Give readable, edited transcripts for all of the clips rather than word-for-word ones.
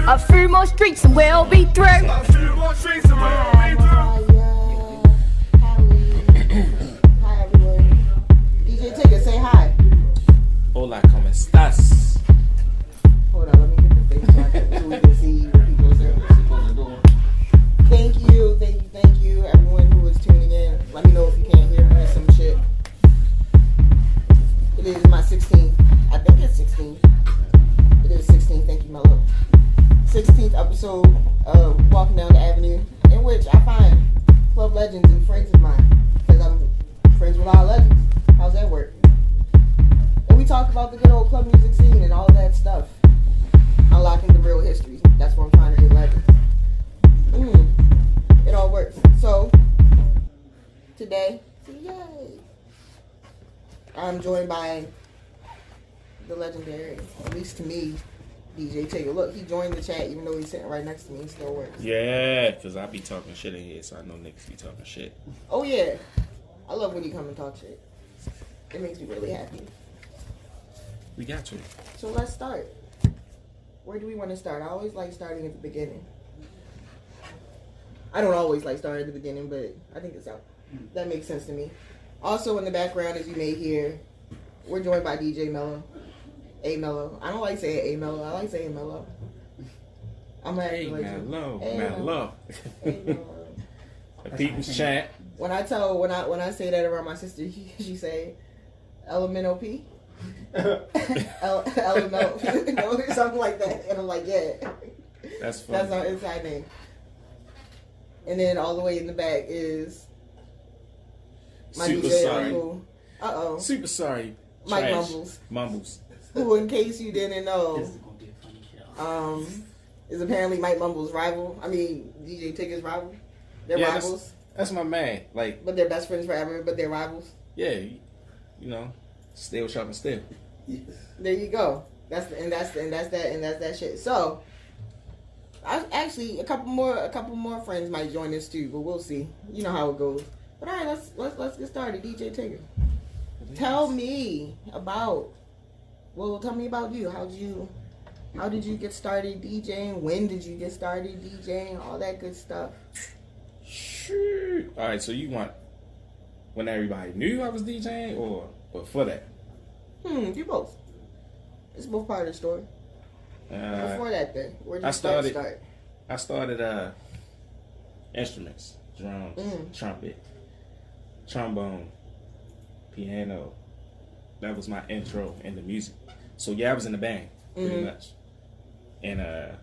A few more streets and we'll be through. A few more streets and we'll be through. Hi everyone. DJ Tigga, say hi. Hola, ¿cómo estás? Hold on, let me get the thing so we can see what people are saying. Thank you, everyone who is tuning in. Let me know if you can't hear me or some shit. It is my 16th. I think it's 16th. It is 16th. Thank you, Mello. 16th episode of Walking Down the Avenue, in which I find club legends and friends of mine, because I'm friends with all legends. How's that work? And we talk about the good old club music scene and all of that stuff. Unlocking the real history. That's what I'm trying to do, legends. It all works. So, today, yay, I'm joined by the legendary, at least to me, DJ Tigga. Look, he joined the chat even though he's sitting right next to me. He still works. Yeah, because I be talking shit in here, so I know niggas be talking shit. Oh, yeah. I love when you come and talk shit. It makes me really happy. We got to. So, let's start. Where do we want to start? I always like starting at the beginning. I don't always like starting at the beginning, but I think that makes sense to me. Also, in the background, as you may hear, we're joined by DJ Mello. A Mello. I don't like saying A Mello. I like saying Mello. I'm like, Hey, Mello. Mello. The people's chat. When I say that around my sister, she say, LMNOP? LMNO. Something like that. And I'm like, yeah. That's funny. That's our inside name. And then all the way in the back is my Super DJ sorry. uncle. Uh-oh. Super sorry. Mike Trash. Mumbles. Mumbles. Who, in case you didn't know, is apparently Mike Mumbles' rival. I mean, DJ Tigga's rival. They're rivals. That's my man. Like, but they're best friends forever, but they're rivals. yeah, you know, still shopping still. There you go. That's that shit. So, actually, a couple more friends might join us too, but we'll see. You know how it goes. But all right, let's get started. DJ Tigga, tell me about you. How did you get started DJing? When did you get started DJing? All that good stuff. Sure. All right, so you want when everybody knew I was DJing, or before that? Do both. It's both part of the story. Before that, then, where did you start? I started instruments, drums, trumpet, trombone, piano. That was my intro into music. So yeah, I was in the band pretty much. And I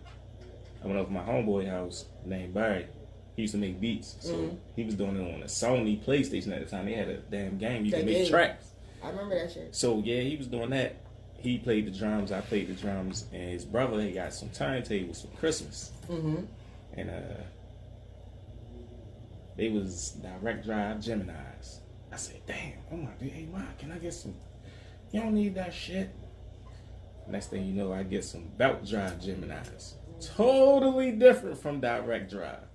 went over to my homeboy house named Barry. He used to make beats, so he was doing it on a Sony PlayStation at the time. They had a damn game you could make tracks. I remember that shit. So yeah, he was doing that. He played the drums, I played the drums, and his brother, he got some turntables for Christmas. And they was direct drive Geminis. I said, damn, I'm like, hey, Ma, can I get some? You don't need that shit. Next thing you know, I get some belt drive Geminis. Totally different from direct drive.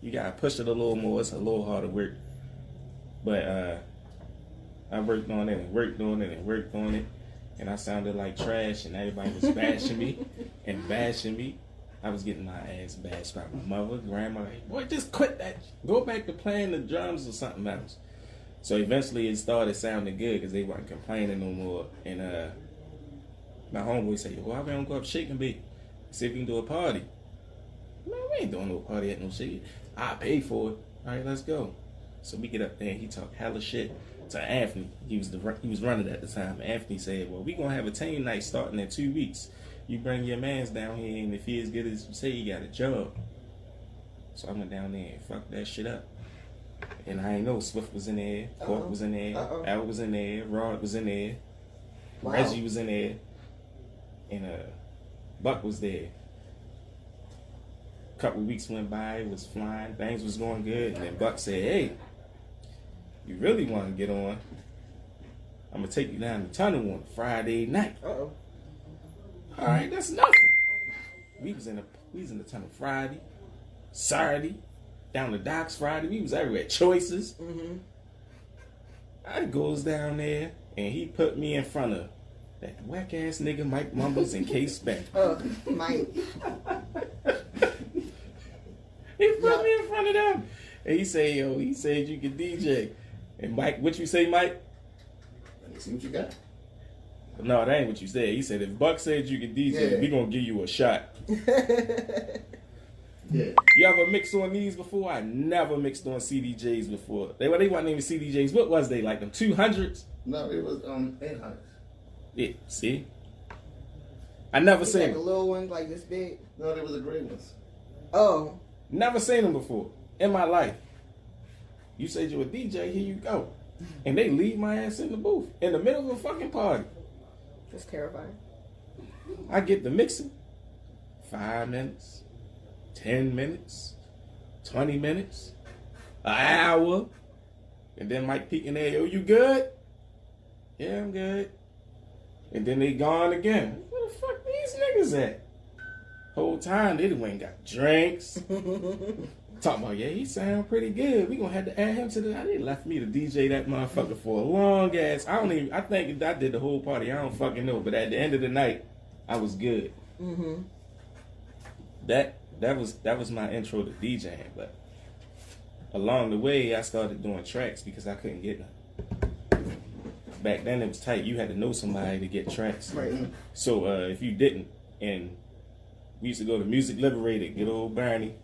You gotta push it a little more. It's a little harder work. But I worked on it and worked on it and worked on it. And I sounded like trash, and everybody was bashing me and bashing me. I was getting my ass bashed by my mother, grandma. Like, boy, just quit that. Go back to playing the drums or something else. So eventually it started sounding good because they weren't complaining no more. And my homeboy said, why we don't go up Shake and Bake? See if we can do a party. Man, we ain't doing no party at no Shake. I pay for it. All right, let's go. So we get up there and he talked hella shit to Anthony. He was running at the time. Anthony said, well, we gonna have a team night starting in 2 weeks. You bring your mans down here, and if he as good as you say, you got a job. So I went down there and fucked that shit up. And I ain't know Swift was in there, Cork was in there, Al was in there, Rod was in there, Reggie was in there, and Buck was there. A couple of weeks went by, it was flying, things was going good, and then Buck said, hey, you really want to get on, I'm going to take you down the tunnel on Friday night. All right, that's nothing. We was in the tunnel Friday, Saturday, down the docks Friday. We was everywhere. Choices. I goes down there, and he put me in front of that whack ass nigga Mike Mumbles and K Spec. Oh, Mike. He put me in front of them. And he said, yo, he said you can DJ. And Mike, what you say, Mike? Let me see what you got. No, that ain't what you said. He said, if Buck said you can DJ, we gonna give you a shot. Yeah. You ever mixed on these before? I never mixed on CDJs before. They wasn't even CDJs. What was they, like them 200s? No, it was 800s. Yeah, see? I never seen Like the them. little ones like this big. No, there was the gray ones. Oh. Never seen them before in my life. You said you a DJ, here you go. And they leave my ass in the booth in the middle of a fucking party. That's terrifying. I get the mixing. 5 minutes, 10 minutes, 20 minutes, an hour. And then Mike peeking there, yo, you good? Yeah, I'm good. And then they gone again. Where the fuck these niggas at? Whole time they went and got drinks. Talking about, yeah, he sound pretty good. We gonna have to add him to the. They left me to DJ that motherfucker for a long ass. I think I did the whole party. I don't fucking know. But at the end of the night, I was good. Mm-hmm. That was my intro to DJing. But along the way, I started doing tracks because I couldn't get none. Back then it was tight. You had to know somebody to get tracks. Right. So if you didn't, and we used to go to Music Liberated, get old Bernie,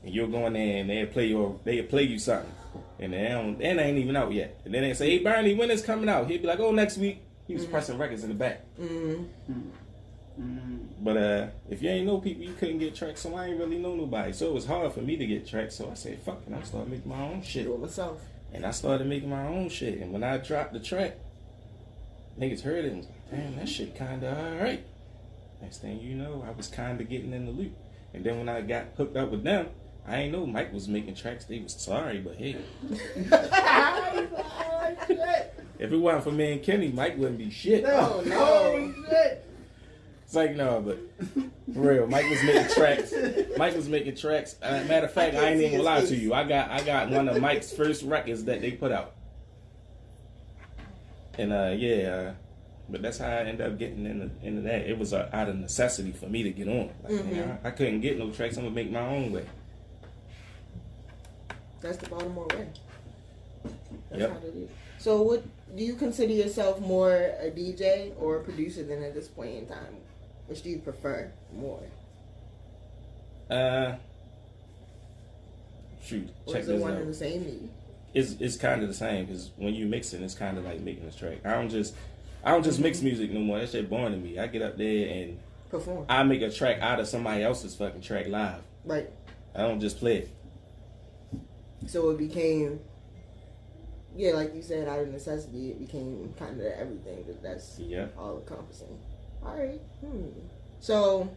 and you'll go in there and they'll play you something, and they ain't even out yet. And then they say, hey Bernie, when is coming out? He'd be like, oh, next week. He was pressing records in the back. But if you ain't know people, you couldn't get tracks, so I ain't really know nobody. So it was hard for me to get tracks. So I said, fuck it, I'm starting making my own shit. Do it myself. And I started making my own shit. And when I dropped the track, niggas heard it and was like, damn, that shit kinda alright. Next thing you know, I was kinda getting in the loop. And then when I got hooked up with them, I ain't know Mike was making tracks. They was sorry, but hey. If it wasn't for me and Kenny, Mike wouldn't be shit. No, no. It's like, no, but for real, Mike was making tracks. Mike was making tracks. Matter of fact, I ain't even gonna lie to you. I got one of Mike's first records that they put out. And but that's how I ended up getting into that. It was out of necessity for me to get on. Like, you know, I couldn't get no tracks. I'm gonna make my own way. That's the Baltimore way. That's Yep. how it is. So what do you consider yourself more a DJ or a producer than at this point in time? Which do you prefer more? Shoot, Or check is it this one out. and the same to you? It's kind of the same because when you mixing, it's kind of like making a track. I don't just mix music no more. That shit boring to me. I get up there and Perform. I make a track out of somebody else's fucking track live. Right. I don't just play it. So it became, yeah, like you said, out of necessity, it became kind of everything. That's all encompassing. All right. So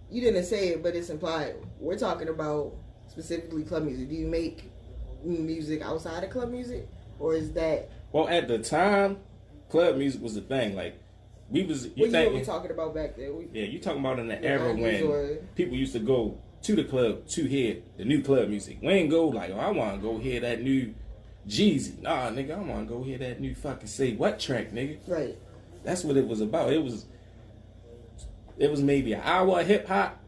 you didn't say it, but it's implied. We're talking about specifically club music. Do you make music outside of club music, or is that? Well, at the time, club music was the thing. Like we was. What year were we talking about back there? You talking about in the era 90s when or... people used to go to the club to hear the new club music. We ain't go like, oh, I want to go hear that new Jeezy. Nah, nigga, I want to go hear that new fucking Say What track, nigga. Right. That's what it was about. It was maybe an hour of hip hop,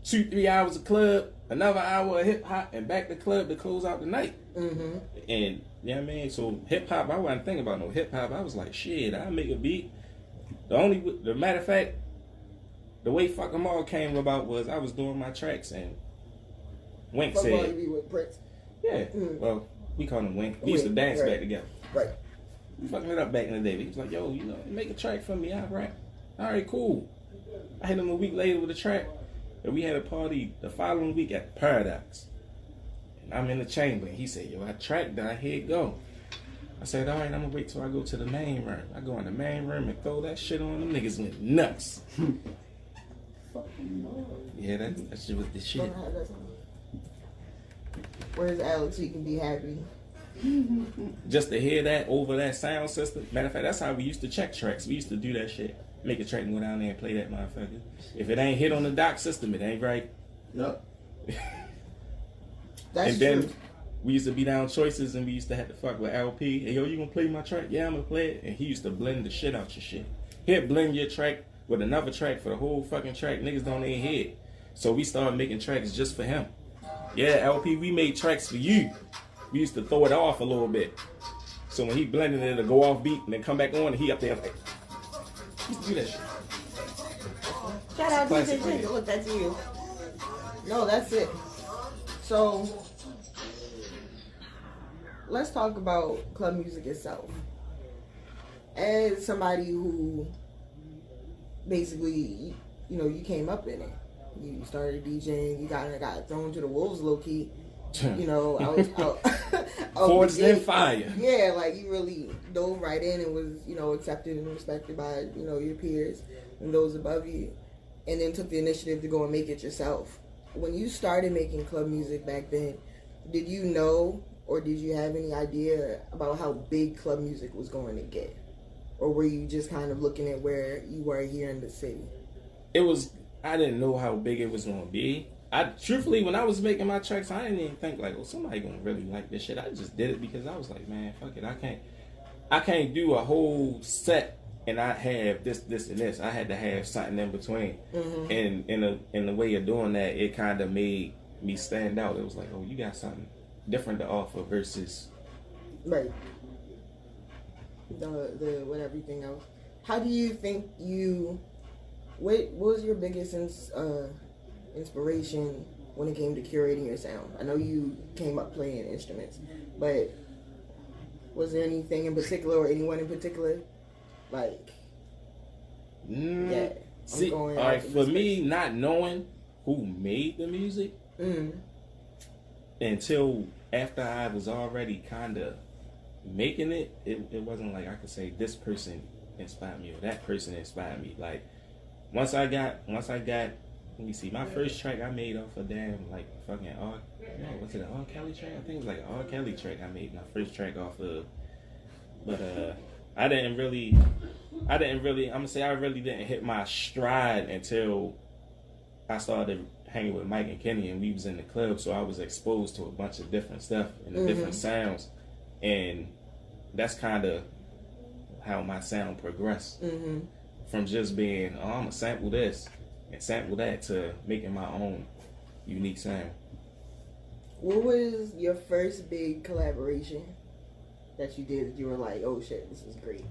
2-3 hours of club, another hour of hip hop, and back to club to close out the night. Mm-hmm. And you know what I mean? So hip hop, I wasn't thinking about no hip hop. I was like, shit, I'll make a beat. The matter of fact, the way Fuck 'Em All came about was I was doing my tracks and Wink Fuck 'Em All, said, you be with Prince. yeah, well, we called him Wink. We used to dance back together. Right. Fucking it up back in the day. He was like, yo, you know, make a track for me, I rap. All right, cool. I hit him a week later with a track. And we had a party the following week at Paradox. And I'm in the chamber. And he said, yo, I tracked that. Here it go. I said, all right, I'm going to wait till I go to the main room. I go in the main room and throw that shit on. Them niggas went nuts. Yeah, that shit was the shit. Where's Alex? He can be happy. Just to hear that over that sound system. Matter of fact, that's how we used to check tracks. We used to do that shit. Make a track and go down there and play that motherfucker. If it ain't hit on the dock system, it ain't right. Yep. That's and then, true. we used to be down choices and we used to have to fuck with LP. Hey, yo, you gonna play my track? Yeah, I'm gonna play it. And he used to blend the shit out your shit. He'd blend your track with another track for the whole fucking track. Niggas don't even hear it. So we started making tracks just for him. Yeah, LP, we made tracks for you. We used to throw it off a little bit. So when he blended it, it'll go off beat and then come back on and he up there like, he used to do that shit. Shout out to Classic DJ radio. Tigga. Look, that's you. No, that's it. So, let's talk about club music itself. As somebody who basically, you know, you came up in it. You started DJing. You got thrown to the wolves, low key. You know, I was out. Forged in fire. Yeah, like you really dove right in and was, you know, accepted and respected by, you know, your peers and those above you, and then took the initiative to go and make it yourself. When you started making club music back then, did you know or did you have any idea about how big club music was going to get? Or were you just kind of looking at where you were here in the city? I didn't know how big it was gonna be. Truthfully, when I was making my tracks, I didn't even think like, oh, somebody gonna really like this shit. I just did it because I was like, man, fuck it. I can't do a whole set and I have this, and this. I had to have something in between. Mm-hmm. And in the way of doing that, it kind of made me stand out. It was like, oh, you got something different to offer versus right. The with everything else. How do you think what was your biggest inspiration when it came to curating your sound? I know you came up playing instruments, but was there anything in particular or anyone in particular? Like, see, all right, for me, not knowing who made the music until after I was already kind of making it, it wasn't like I could say this person inspired me or that person inspired me. Like, once I got, let me see, my first track I made off of damn, like, fucking was it an R. Kelly track? I think it was like an R. Kelly track I made my first track off of. But, I really didn't hit my stride until I started hanging with Mike and Kenny and we was in the club, so I was exposed to a bunch of different stuff and the different sounds. And that's kind of how my sound progressed. From just being, I'm going to sample this and sample that to making my own unique sound. What was your first big collaboration that you did that you were like, oh shit, this is great?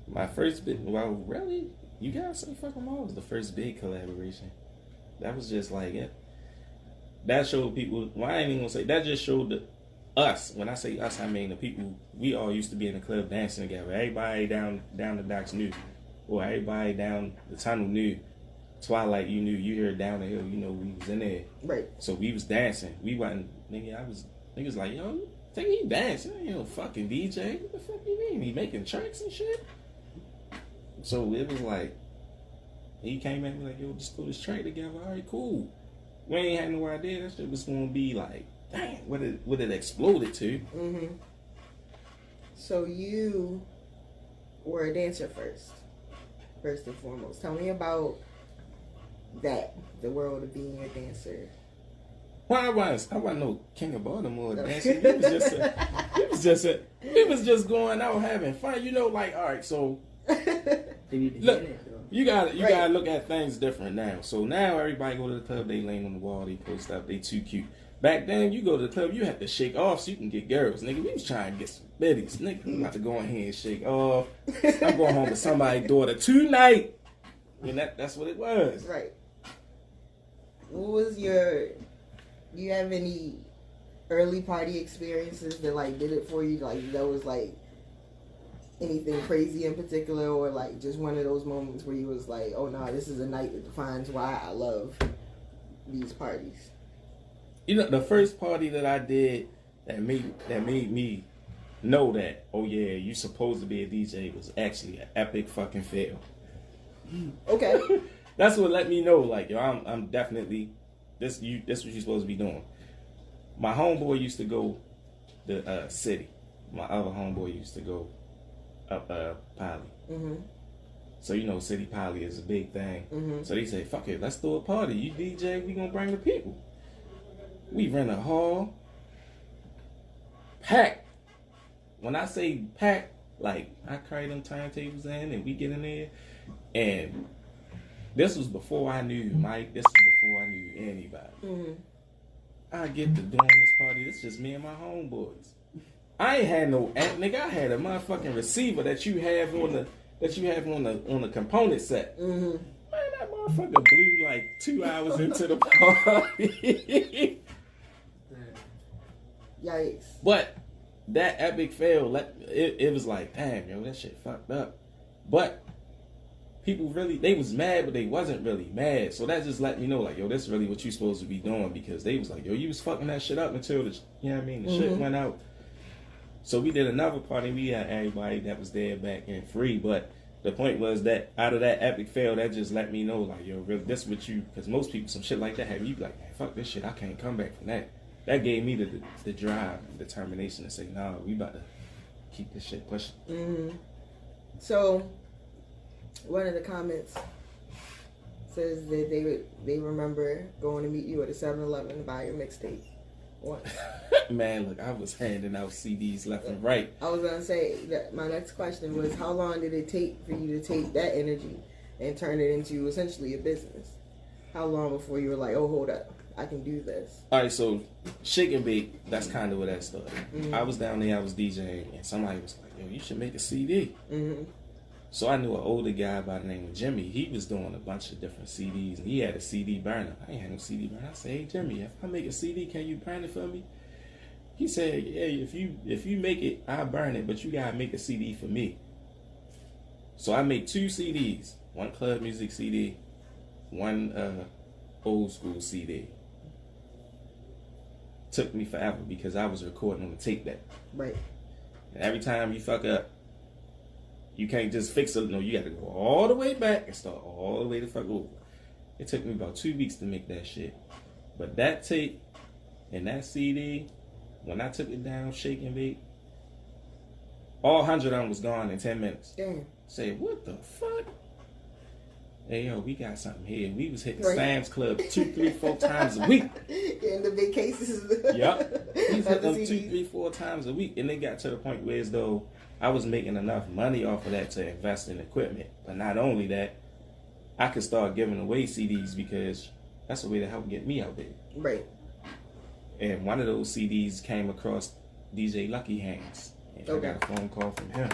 My first big, well, really? You gotta say fucking all was the first big collaboration. That was just like it. That showed people, well, I ain't even gonna say, that just showed us. When I say us, I mean the people, we all used to be in the club dancing together. Everybody down the docks knew. Or everybody down the tunnel knew. Twilight, you knew. You heard down the hill, you know we was in there. Right. So we was dancing. We wasn't, niggas like, yo, think he dancing? You know, fucking DJ. What the fuck you mean? He making tracks and shit? So it was like, he came at me like, yo, just throw this track together. All right, cool. We ain't had no idea that shit was gonna be like, damn, what it exploded to. So you were a dancer first and foremost. Tell me about that, the world of being a dancer. Well, I wasn't no king of Baltimore dancer. He was just going out having fun. You know, like, all right, so look, you gotta look at things different now. So now everybody go to the club, they laying on the wall, they post up, they too cute. Back then, you go to the club, you have to shake off so you can get girls. Nigga, we was trying to get some biddies. Nigga, I'm about to go in here and shake off. I'm going home with somebody's daughter tonight. And that's what it was. Right. What was do you have any early party experiences that, like, did it for you? Like, that was, like, anything crazy in particular, or, like, just one of those moments where you was like, oh, no, this is a night that defines why I love these parties? You know, the first party that I did that made me know that, oh yeah, you supposed to be a DJ was actually an epic fucking fail. Okay. That's what let me know, like, yo, I'm definitely this what you're supposed to be doing. My homeboy used to go to City. My other homeboy used to go up Poly. So you know, City Poly is a big thing. So they say, fuck it, let's throw a party. You DJ, we gonna bring the people. We rent a hall. packed. When I say packed, like I carry them turntables in and we get in there, and this was before I knew Mike. This was before I knew anybody. Mm-hmm. I get to doing this party. This is just me and my homeboys. I ain't had no amp, nigga. I had a motherfucking receiver that you have on the component set. Mm-hmm. Man, that motherfucker blew like 2 hours into the party. Yikes. But that epic fail, it was like, damn, yo, that shit fucked up. But people really, they was mad, but they wasn't really mad. So that just let me know, like, yo, that's really what you supposed to be doing, because they was like, yo, you was fucking that shit up until the, you know what I mean, the shit went out. So we did another party. We had everybody that was there back in free. But the point was that out of that epic fail, that just let me know, like, yo, really, this what you, because most people, some shit like that have you be like, man, fuck this shit, I can't come back from that. That gave me the drive and determination to say, nah, we about to keep this shit pushing. Mm-hmm. So one of the comments says that they remember going to meet you at a 7-Eleven to buy your mixtape once. Man, look, I was handing out CDs left and right. I was gonna say that my next question was, how long did it take for you to take that energy and turn it into essentially a business? How long before you were like, oh, hold up, I can do this? All right, so Shake and Bake, that's kind of where that started. Mm-hmm. I was down there, I was DJing, and somebody was like, yo, you should make a CD. Mm-hmm. So I knew an older guy by the name of Jimmy. He was doing a bunch of different CDs, and he had a CD burner. I ain't had no CD burner. I said, hey, Jimmy, if I make a CD, can you burn it for me? He said, yeah, if you make it, I'll burn it, but you gotta make a CD for me. So I made 2 CDs, one club music CD, one old school CD. Took me forever because I was recording on the tape deck. Right. And every time you fuck up, you can't just fix it. No, you got to go all the way back and start all the way to fuck over. It took me about 2 weeks to make that shit. But that tape and that CD, when I took it down, Shake and Bake, all 100 of them was gone in 10 minutes. Damn. Say, what the fuck? Hey, yo, we got something here. We was hitting Right. Sam's Club 2, 3, 4 times a week. In the big cases. Yep. We was Of the hitting them 2, CDs. 3, 4 times a week. And they got to the point where as though I was making enough money off of that to invest in equipment. But not only that, I could start giving away CDs because that's a way to help get me out there. Right. And one of those CDs came across DJ Lucky hands. And Okay. I got a phone call from him.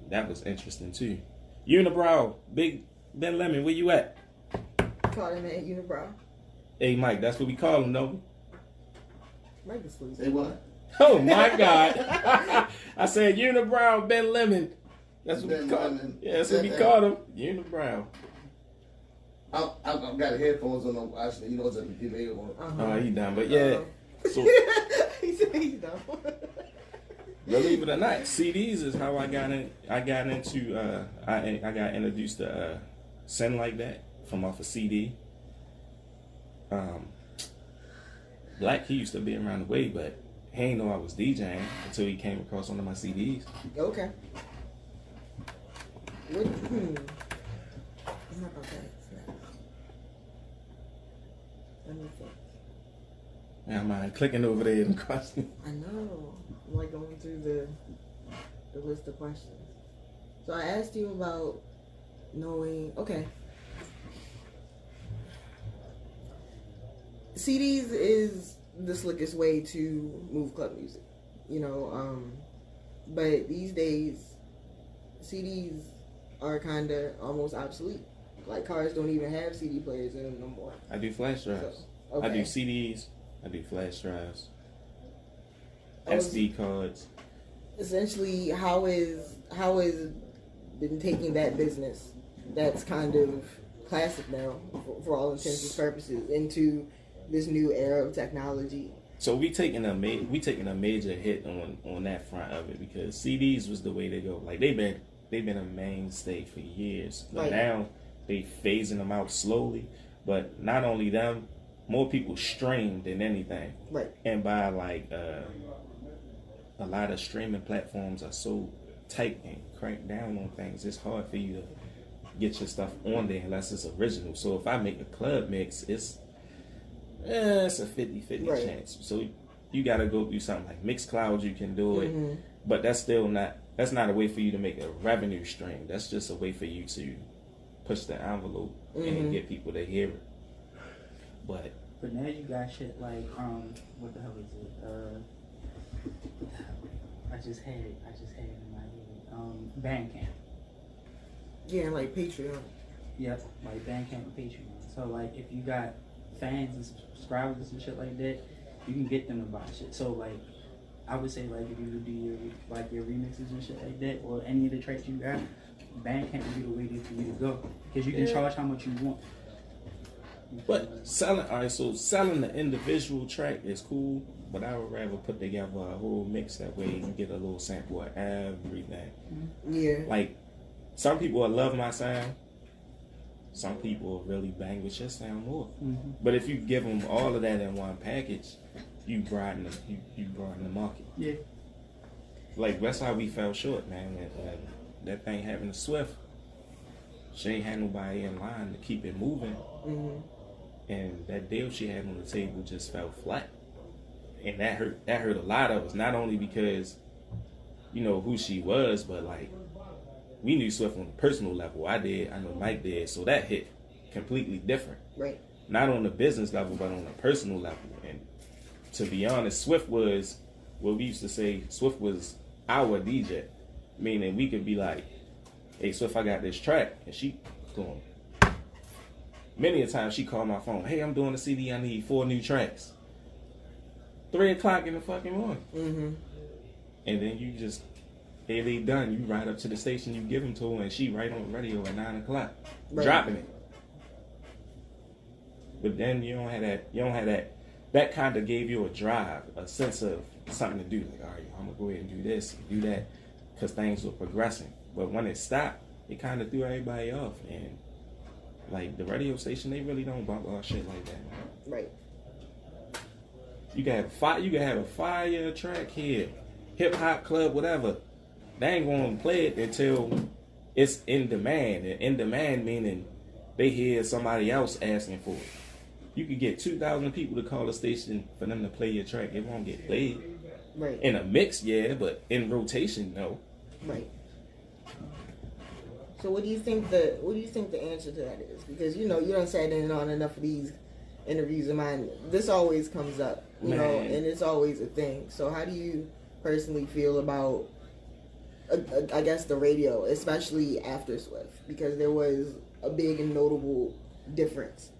That was interesting too. Unibrow, Big Ben Lemon, where you at? Call him at Unibrow. Hey Mike, that's what we call him, though. Mike is sleeping. Say what? Oh my God. I said Unibrow, Ben Lemon. That's what Ben we call him. Lemon. Yeah, that's what we called him. Unibrow. I've got headphones on them. Actually, you know, it's a delay on. Oh, he done. But yeah. So He said he's done. believe it or not, CDs is how I got in. I got into. I got introduced to Sin Like That from off a CD. Black, he used to be around the way, but he ain't know I was DJing until he came across one of my CDs. Okay. What? I'm not gonna say it. Let me think. Yeah, I'm clicking over there and crossing. I know. I'm like going through the list of questions. So I asked you about knowing. Okay. CDs is the slickest way to move club music, you know. But these days, CDs are kind of almost obsolete. Like cars don't even have CD players in them no more. I do flash drives. So, okay. I do CDs. I do flash drives. I was- SD cards. Essentially, how is been taking that business that's kind of classic now for all intents and purposes into this new era of technology. So we taking a major hit on that front of it because CDs was the way to go. Like they've been a mainstay for years. But Right. now they phasing them out slowly. But not only them, more people stream than anything. Right. And by like a lot of streaming platforms are so tight and cranked down on things, it's hard for you to get your stuff on there unless it's original. So if I make a club mix, it's a 50-50 Right. chance. So you got to go through something like Mixcloud. You can do it, but that's not a way for you to make a revenue stream. That's just a way for you to push the envelope and get people to hear it. But now you got shit like what the hell is it? I just had it in my head. Bandcamp. Yeah, like Patreon. Yep, like Bandcamp and Patreon. So like if you got fans and subscribers and shit like that, you can get them to buy shit. So like I would say like if you would do your remixes and shit like that, or any of the tracks you got, Bandcamp would be the way for you to go, because you can charge how much you want. But selling the individual track is cool, but I would rather put together a whole mix. That way you get a little sample of everything. Yeah. Like, some people will love my sound. Some people will really bang with your sound more. But if you give them all of that in one package, you broaden the market. Yeah. Like, that's how we fell short, man. When that thing happened to Swift, she ain't had nobody in line to keep it moving. And that deal she had on the table just fell flat. And that hurt a lot of us, not only because, you know, who she was, but like, we knew Swift on a personal level. I know Mike did, so that hit completely different. Right. Not on the business level, but on a personal level. And to be honest, Swift was what we used to say, Swift was our DJ. Meaning we could be like, hey Swift, I got this track, and she going. Many a time she called my phone, hey, I'm doing a CD, I need 4 new tracks. 3 o'clock in the fucking morning. And then you just, hey, they done. You ride up to the station, you give them to her, and she right on the radio at 9 o'clock, dropping it. But then you don't have that. That kind of gave you a drive, a sense of something to do. Like, all right, I'm gonna go ahead and do this and do that, because things were progressing. But when it stopped, it kind of threw everybody off. And like the radio station, they really don't bump our shit like that, man. Right. You can have a fire track here, hip hop club, whatever. They ain't gonna play it until it's in demand. And in demand meaning they hear somebody else asking for it. You could get 2,000 people to call a station for them to play your track. It won't get played. Right. In a mix, yeah, but in rotation, no. Right. So what do you think the answer to that is? Because you done sat in on enough of these interviews of mine. This always comes up, you know, and it's always a thing. So how do you personally feel about, I guess, the radio, especially after Swift? Because there was a big and notable difference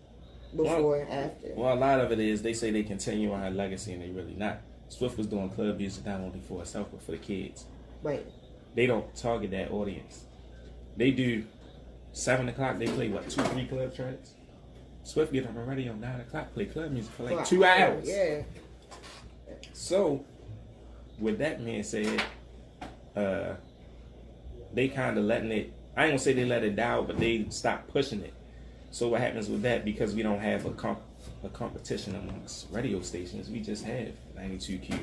before and after. Well, a lot of it is they say they continue on her legacy, and they really not. Swift was doing club music not only for herself but for the kids. Right. They don't target that audience. They do 7 o'clock. They play 2-3 club tracks. Swift get on the radio 9 o'clock, play club music for like 2 hours. Yeah. So, with that being said, they kind of letting it. I ain't gonna say they let it down, but they stop pushing it. So what happens with that? Because we don't have a competition amongst radio stations, we just have 92Q.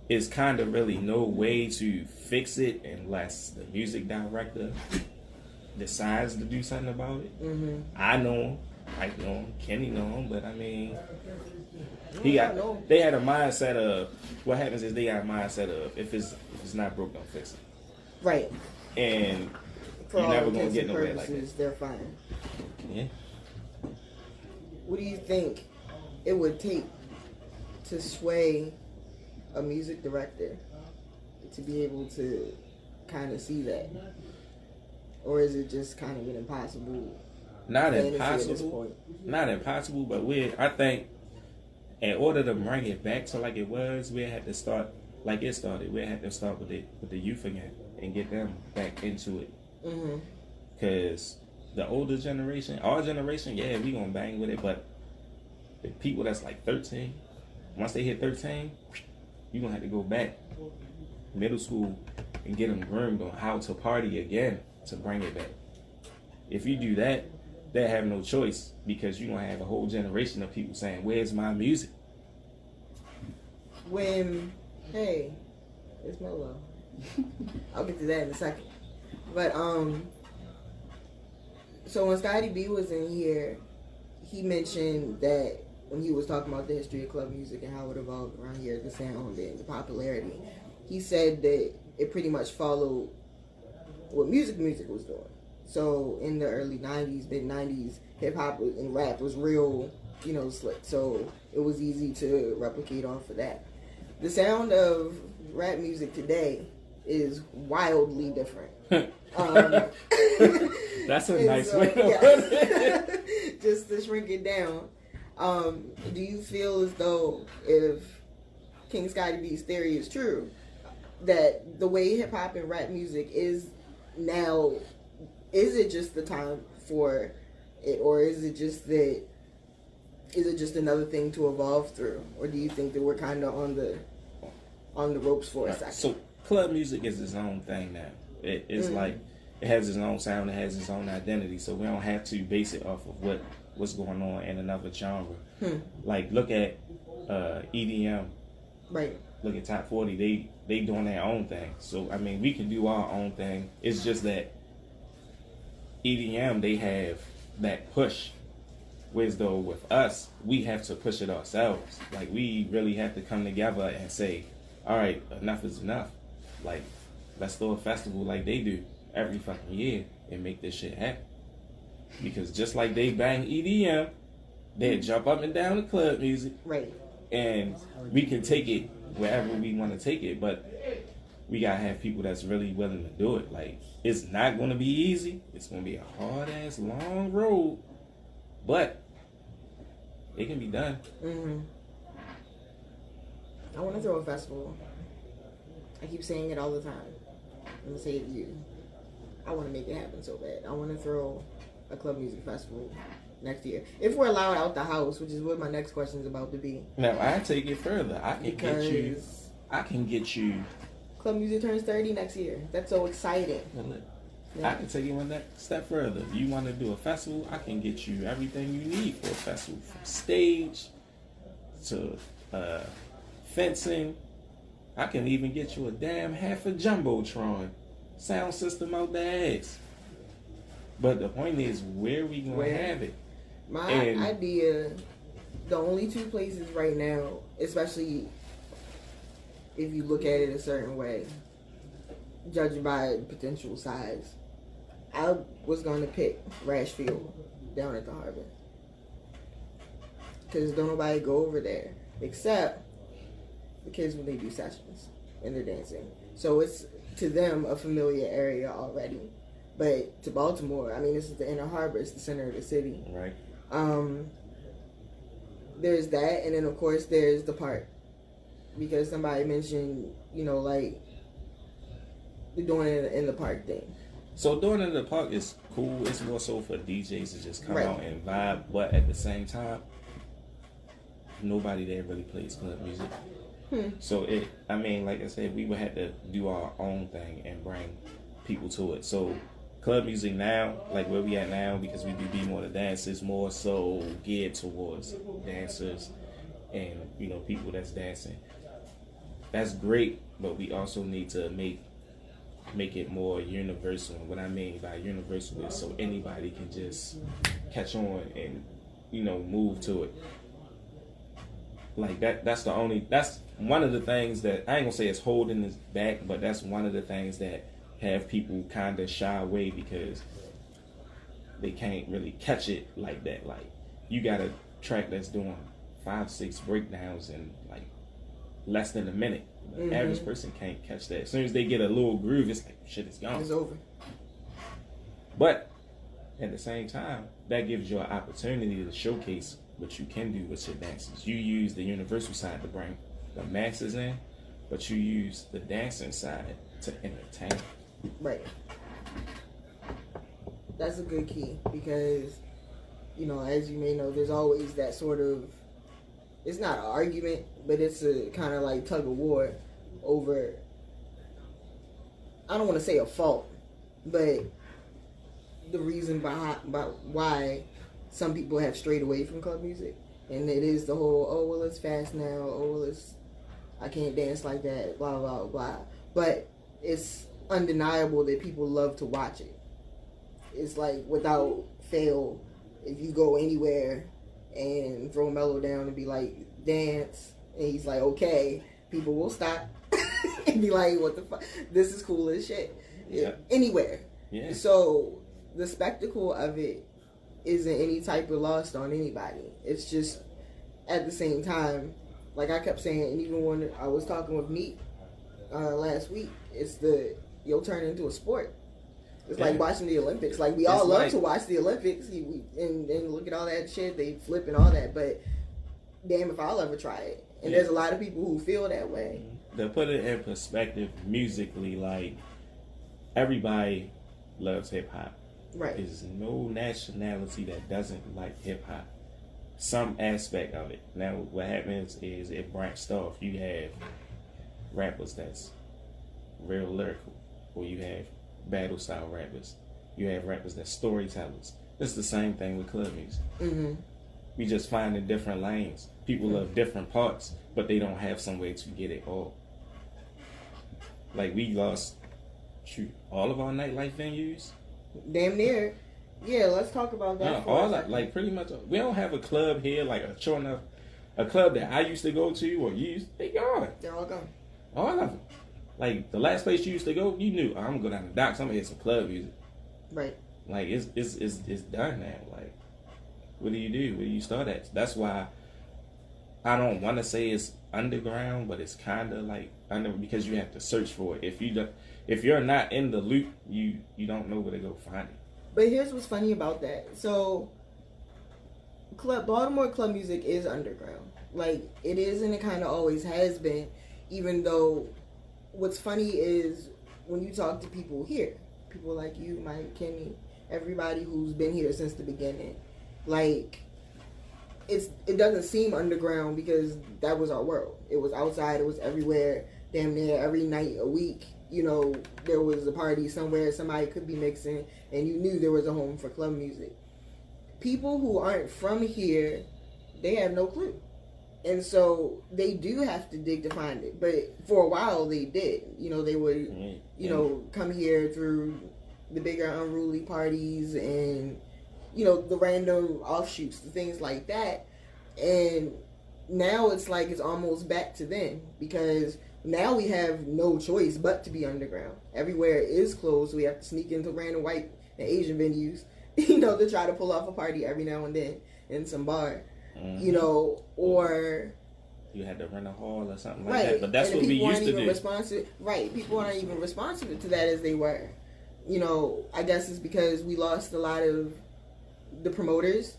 It's kind of really no way to fix it unless the music director decides to do something about it. I know him, Mike know him, Kenny know him, but I mean, they had a mindset of, what happens is they got a mindset of, if it's not broke, don't fix it. Right. And for you're all never gonna get intents and nowhere like purposes, that. they're fine. Yeah. What do you think it would take to sway a music director to be able to kind of see that? Or is it just kind of an impossible fantasy at this point? Not impossible, but I think in order to bring it back to like it was, we had to start like it started. We had to start with the youth again and get them back into it. Because the older generation, our generation, yeah, we gonna bang with it, but the people that's like 13, once they hit 13, you gonna have to go back middle school and get them groomed on how to party again to bring it back. If you do that, they have no choice, because you're gonna have a whole generation of people saying, where's my music? Hey, it's Melo. I'll get to that in a second. But so when Scotty B was in here, he mentioned that when he was talking about the history of club music and how it evolved around here, the sound and the popularity, he said that it pretty much followed what music was doing. So in the early 90s, mid 90s, hip hop and rap was real, slick. So it was easy to replicate off of that. The sound of rap music today is wildly different. That's a nice so, way to put it. Just to shrink it down. Do you feel as though if King Scotty B's theory is true, that the way hip hop and rap music is now, is it just the time for it, or is it just another thing to evolve through, or do you think that we're kind of on the ropes for a second? So club music is its own thing now. It's like it has its own sound, it has its own identity. So we don't have to base it off of what's going on in another genre. Like look at EDM. Right. Look at Top 40. They doing their own thing. So I mean, we can do our own thing. It's just that EDM, they have that push. Whereas though with us, we have to push it ourselves. Like we really have to come together and say, all right, enough is enough. Like let's throw a festival like they do every fucking year and make this shit happen. Because just like they bang EDM, they jump up and down the club music. Right. And we can take it wherever we want to take it, but we gotta have people that's really willing to do it. Like, it's not gonna be easy. It's gonna be a hard ass long road, but it can be done. I want to throw a festival. I keep saying it all the time. I'm gonna say it to you. I want to make it happen so bad. I want to throw a club music festival next year, if we're allowed out the house, which is what my next question is about to be. Now I take it further. I can get you. Club music turns 30 next year. That's so exciting. I can take it one step further. If you want to do a festival, I can get you everything you need for a festival, from stage to fencing. I can even get you a damn half a jumbotron sound system out the ass. But the point is, where we gonna have it? My idea, the only two places right now, especially if you look at it a certain way, judging by potential size, I was going to pick Rashfield down at the harbor. Because don't nobody go over there except the kids when they do sessions and they're dancing. So it's, to them, a familiar area already. But to Baltimore, I mean, this is the inner harbor. It's the center of the city. Right. There's that, and then of course there's the park, because somebody mentioned, like doing it in the park thing. So doing it in the park is cool. It's more so for DJs to just come out and vibe, but at the same time, nobody there really plays club music. So like I said, we would have to do our own thing and bring people to it. So club music now, like where we at now, because we do BmoreThanDance, is more so geared towards dancers and people that's dancing. That's great, but we also need to make it more universal. And what I mean by universal is so anybody can just catch on and move to it. Like that's one of the things that I ain't gonna say it's holding us back, but that's one of the things that have people kind of shy away, because they can't really catch it like that. Like, you got a track that's doing 5-6 breakdowns in like less than a minute. The average person can't catch that. As soon as they get a little groove, it's like, shit, it's gone. It's over. But at the same time, that gives you an opportunity to showcase what you can do with your dances. You use the universal side to bring the masses in, but you use the dancing side to entertain. Right. That's a good key, because, as you may know, there's always that sort of, it's not an argument, but it's a kind of like tug of war over, I don't want to say a fault, but the reason behind why some people have strayed away from club music. And it is the whole, oh, well, it's fast now, oh, well, I can't dance like that, blah, blah, blah. But it's undeniable that people love to watch it. It's like, without fail, if you go anywhere and throw Mello down and be like, dance, and he's like, okay, people will stop and be like, what the fuck? This is cool as shit. Yeah. Anywhere. Yeah. So the spectacle of it isn't any type of lost on anybody. It's just at the same time, like I kept saying, and even when I was talking with Meek last week, you'll turn into a sport. It's like watching the Olympics. Like, we all love to watch the Olympics and look at all that shit. They flip and all that. But damn if I'll ever try it. And there's a lot of people who feel that way. To put it in perspective musically, like, everybody loves hip-hop. Right. There's no nationality that doesn't like hip-hop. Some aspect of it. Now, what happens is it branched off. You have rappers that's real lyrical, or you have battle style rappers. You have rappers that's storytellers. It's the same thing with club music. Mm-hmm. We just find in different lanes. People love different parts, but they don't have some way to get it all. Like, we lost all of our nightlife venues. Damn near. Yeah, let's talk about that. All that, like, pretty much. We don't have a club here, like a club that I used to go to or used. They gone. They're all gone. All of them. Like, the last place you used to go, you knew, I'm gonna go down the docks, I'm gonna hit some club music. Right. Like, it's done now. Like, what do you do? Where do you start at? That's why I don't want to say it's underground, but it's kind of like under, because you have to search for it. If you're not in the loop, you don't know where to go find it. But here's what's funny about that. So, Baltimore club music is underground. Like, it is, and it kind of always has been. Even though, what's funny is when you talk to people here, people like you, Mike, Kenny, everybody who's been here since the beginning, like, it doesn't seem underground because that was our world. It was outside. It was everywhere. Damn near every night a week. You know, there was a party somewhere, somebody could be mixing, and you knew there was a home for club music. People who aren't from here, they have no clue. And so they do have to dig to find it. But for a while they did. You know, they would, you know, come here through the bigger unruly parties and, you know, the random offshoots, the things like that. And now it's like it's almost back to then, because now we have no choice but to be underground. Everywhere is closed. So we have to sneak into random white and Asian venues, you know, to try to pull off a party every now and then in some bar, you know, or you had to rent a hall or something like that. But that's what we used to do. Right. People aren't even responsive to that as they were. You know, I guess it's because we lost a lot of the promoters,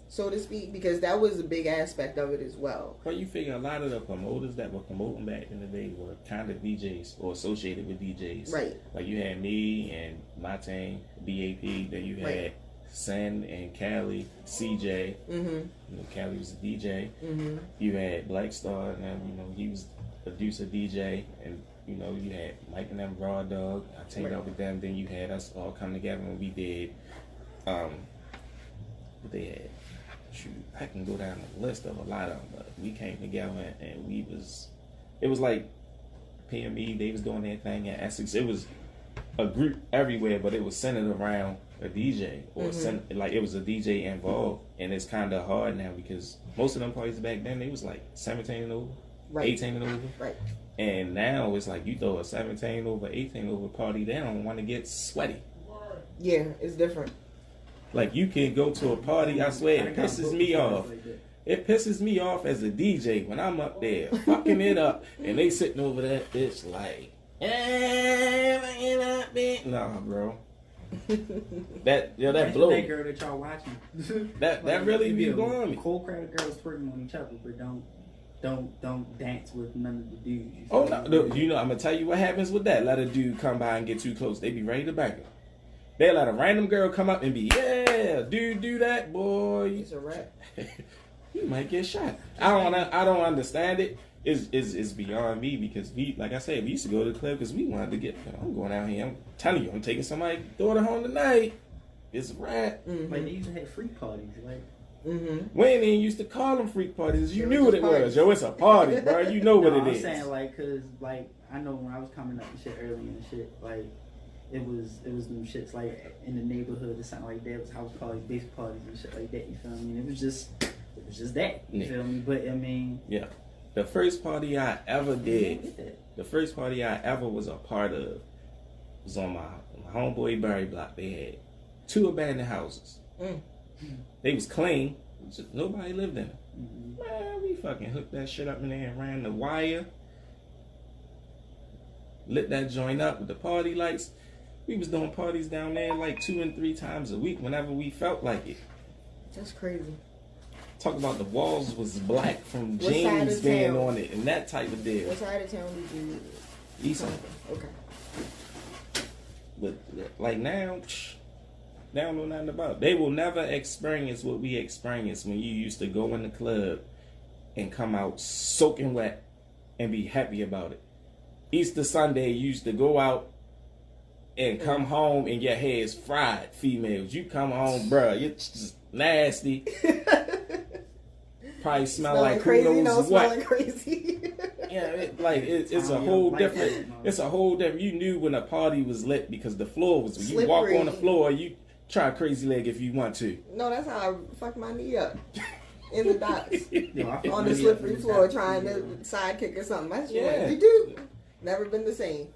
so to speak, because that was a big aspect of it as well. Well, you figure a lot of the promoters that were promoting back in the day were kind of DJs or associated with DJs. Right. Like, you had me and my team, BAP, then you had Sen and Cali, CJ. Mm-hmm. You know, Cali was a DJ. Mm-hmm. You had Black Star, and you know, he was a producer DJ, and you know, you had Mike and them, Raw Dog. I teamed up with them. Then you had us all come together when we did. What they had. Shoot, I can go down the list of a lot of them, but we came together and it was like PME, they was doing their thing at Essex. It was a group everywhere, but it was centered around a DJ, or like it was a DJ involved. And it's kind of hard now because most of them parties back then, they was like 17 and over, 18 and over. Right. And now it's like you throw a 17 over, 18 over party, they don't want to get sweaty. Yeah, it's different. Like, you can go to a party, I swear, it pisses me off. It pisses me off as a DJ when I'm up there fucking it up, and they sitting over that bitch like, nah, bro. That blow. That girl that y'all watching. that really be blowing me. Whole crowd of girls twerking on each other, but don't dance with none of the dudes. Oh no, you know, I'm gonna tell you what happens with that. Let a dude come by and get too close, they be ready to back him. They let a random girl come up and be, dude, do that, boy. It's a rap. You might get shot. I don't understand it. It's beyond me because like I said, we used to go to the club because we wanted to get. I'm going out here. I'm telling you, I'm taking somebody's daughter home tonight. It's a rap. Mm-hmm. Like, they used to have freak parties, like. Mm-hmm. We ain't even used to call them freak parties. You knew what it was. Yo, it's a party, bro. You know what it is. I'm saying, like, cause like I know when I was coming up and shit early and shit, like. It was them shits like in the neighborhood or something like that. It was house parties, base parties and shit like that. You feel me? It was just it's just that. You Yeah. feel me? But I mean, Yeah. The first party I ever get did, that. the first party I ever was a part of was on my homeboy Barry block. They had 2 abandoned houses. They was clean. Just nobody lived in them. Man, we fucking hooked that shit up in there and ran the wire. Lit that joint up with the party lights. We was doing parties down there like 2 and 3 times a week whenever we felt like it. That's crazy. Talk about the walls was black from What side jeans of being town? on it and that type of deal. What side of town did you? East side. Okay. But like now, they don't know nothing about it. They will never experience what we experienced when you used to go in the club and come out soaking wet and be happy about it. Easter Sunday, you used to go out and come home and your hair is fried. Females, you come home, bruh, you're just nasty. Probably smell like crazy, who knows what. smelling crazy. Yeah, it's a whole different. It's a whole different. You knew when a party was lit because the floor was. When you walk on the floor, you try crazy leg if you want to. No, that's how I fucked my knee up in the docks Yo, I on the slippery floor trying to sidekick or something. That's Yeah. what you do. Never been the same.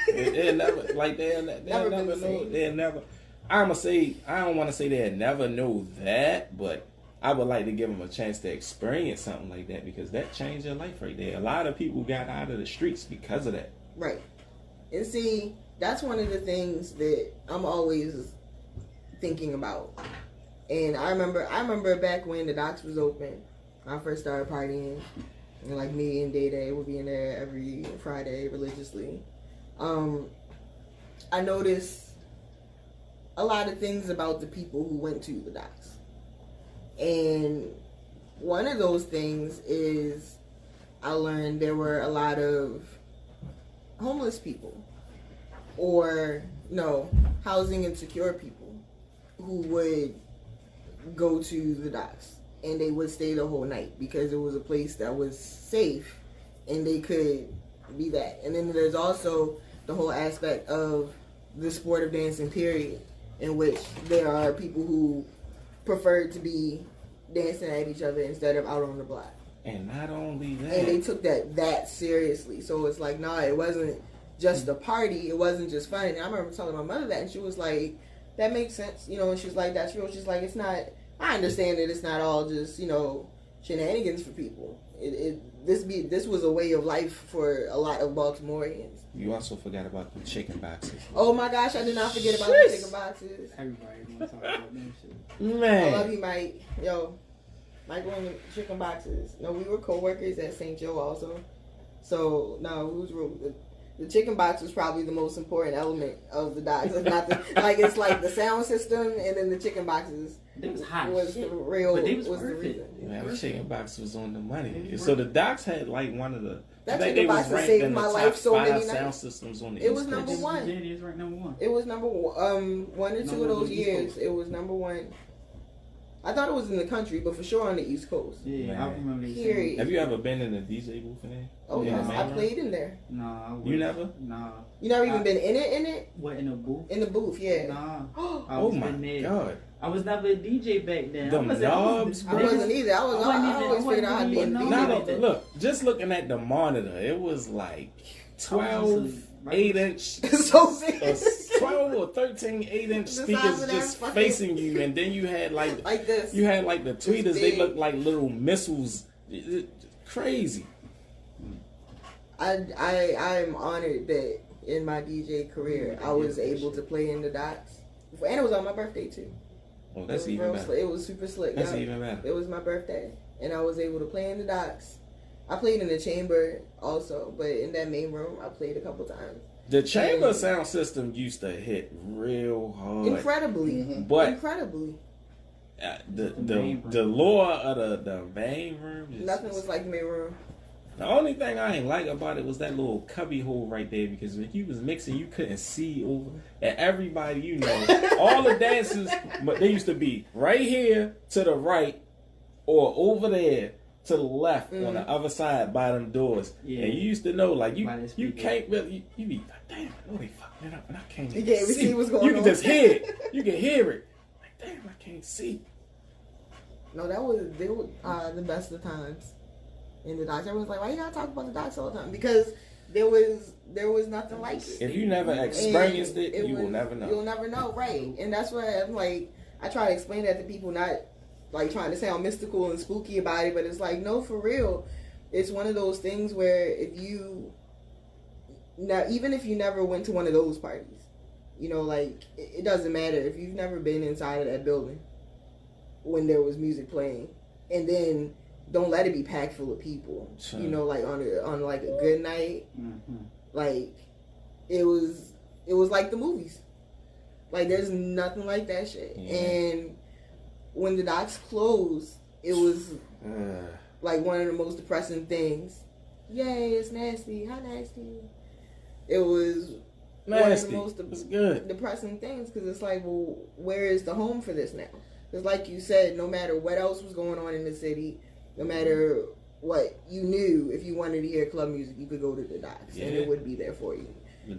They'll never like they'll Never been never the know. same. They'll never. I'ma say I don't want to say they'll never know that, but I would like to give them a chance to experience something like that because that changed their life right there. A lot of people got out of the streets because of that. Right. And see, that's one of the things that I'm always thinking about. And I remember back when the docks was open, when I first started partying, and like me and Day Day would be in there every Friday religiously. I noticed a lot of things about the people who went to the docks. And one of those things is I learned there were a lot of homeless people or housing insecure people who would go to the docks and they would stay the whole night because it was a place that was safe and they could be that. And then there's also the whole aspect of the sport of dancing period, in which there are people who prefer to be dancing at each other instead of out on the block. And not only that, And they took that seriously. So it's like, nah, it wasn't just a party. It wasn't just fun. And I remember telling my mother that, and she was like, that makes sense. And she's like, that's real. She's like, it's not, I understand that it's not all just, shenanigans for people. This was a way of life for a lot of Baltimoreans. you also forgot about the chicken boxes. Oh my gosh, I did not forget about the chicken boxes. Everybody want to talk about that shit. Man, I love you, Mike. Yo, Mike won the chicken boxes. No, we were co-workers at St. Joe also. So, no, we was real. The chicken box was probably the most important element of the docks. It's not it's like the sound system and then the chicken boxes. They was hot Was shit. the real, But they was the perfect. reason. man, the chicken box was on the money. So the docks had like one of the. That I think chicken they was box has ranked saved in the my top life so 5 many sound nights. systems on the It East was Coast. number one. Yeah, it is right number one. It was number one. One or two Number of those one East years, Coast. it was number one. I thought it was in the country, but for sure on the East Coast. Yeah, Man. I remember they Period. saying. Have you ever been in a DJ booth in there? Oh Yeah, yes, man. I played in there. Nah, I You wouldn't. never? Nah. You never even I- been in it? What, in a booth? In the booth, yeah. Nah. I I Oh was my in there. god! I was never a DJ back then. Them knobs, bro. wasn't either. I always figured out how to be a No, DJ. Now, back then. look, just looking at the monitor, it was like 12 8-inch, So big. 12 or 13 8-inch The size speakers of that just fucking- facing you, and then you had like this. you had like the tweeters. They big. looked like little missiles. Crazy. I am honored that in my DJ career I was able to play in the docks, and it was on my birthday too. Oh, that's it was even real better. slick. It was super slick. That's yeah. even better. It was my birthday, and I was able to play in the docks. I played in the chamber also, but in that main room, I played a couple times. The chamber sound system used to hit real hard. Incredibly, But incredibly. the lore of the main room. Nothing was like the main room. The only thing I ain't like about it was that little cubby hole right there, because when you was mixing, you couldn't see over. And everybody, all the dancers, but they used to be right here to the right or over there to the left on the other side by them doors. Yeah. And you used to know, like, By the you speaker. can't really, you be like, damn, I know they fucking it up, and I can't You can't even see what's going You can on. just hear it. You can hear it. Like, damn, I can't see. No, they were the best of times in the docks. Everyone's like, why you gotta talk about the docks all the time? Because there was nothing like it. If you never experienced it, you will never know. You'll never know, right? And that's why I'm like, I try to explain that to people, not like trying to sound mystical and spooky about it, but it's like, no, for real. It's one of those things where even if you never went to one of those parties, you know, like, it doesn't matter if you've never been inside of that building when there was music playing, and then don't let it be packed full of people. Sure. You know, like on like a good night, like it was like the movies. Like there's nothing like that shit. Yeah. And when the docks closed, it was like one of the most depressing things. Yay, it's nasty. How nasty? It was nasty. One of the most good. Depressing things, because it's like, well, where is the home for this now? Because like you said, no matter what else was going on in the city, no matter what you knew, if you wanted to hear club music, you could go to the docks, and it would be there for you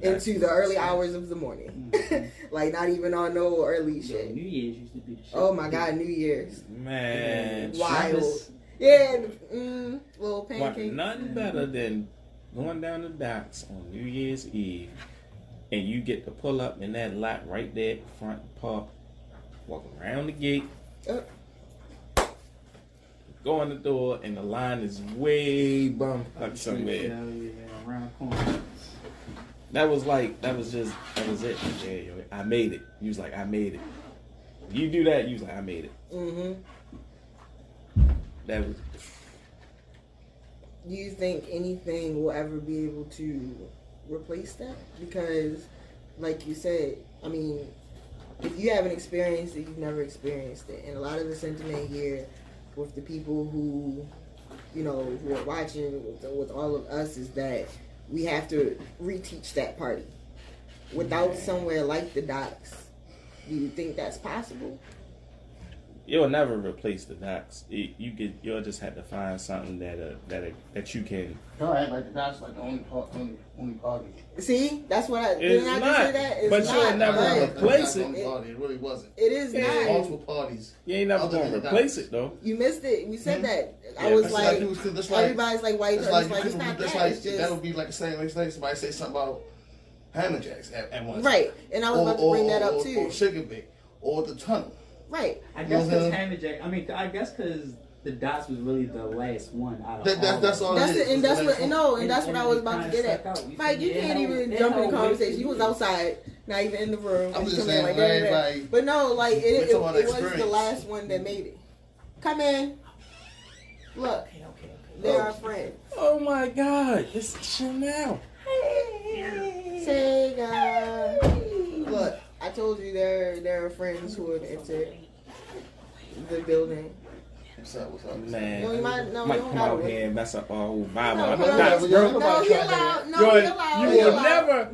into the early hours of the morning. Like not even on no early shit. New Year's used to be the shit. Oh my God, New Year's, man, wild. Yeah, little pancake. Nothing better than going down the docks on New Year's Eve, and you get to pull up in that lot right there, front park, walk around the gate. Go in the door, and the line is way bummed up somewhere. Yeah, around the corner. That was it. Yeah, I made it. You was like, I made it. You do that, you was like, I made it. That was. Do you think anything will ever be able to replace that? Because, like you said, I mean, if you haven't experienced it, you've never experienced it. And a lot of the sentiment here with the people who, you know, who are watching with all of us is that we have to reteach that party. Without somewhere like the docks, do you think that's possible? You'll never replace the docks. You'll just have to find something that you can. No, like the docks like the only party. See, that's what I it's didn't. Not, I say that. It's but not, you'll never replace it. It really wasn't. It is not. Multiple parties. You ain't never gonna replace it though. You missed it. We said that. I was like, everybody's like, why? It's like it's not that. It's just, that would be like the same next day somebody say something about hammerjacks at once. Right, and I was about to bring that up too. Or sugar bake, or the tunnel. Right. I guess because Hammerjack. I mean, I guess because the dots was really the last one out of all. That's all. And that's what I was about to get at. Mike, you can't even jump in the conversation. You was outside, not even in the room. I'm just saying, like, but no, like it was the last one that made it. Come in. Look, they're our friends. Oh my God, it's Chanel. Tigga. Look. I told you there are friends who would enter the building. What's up? Man, you might come out here and mess up our whole vibe.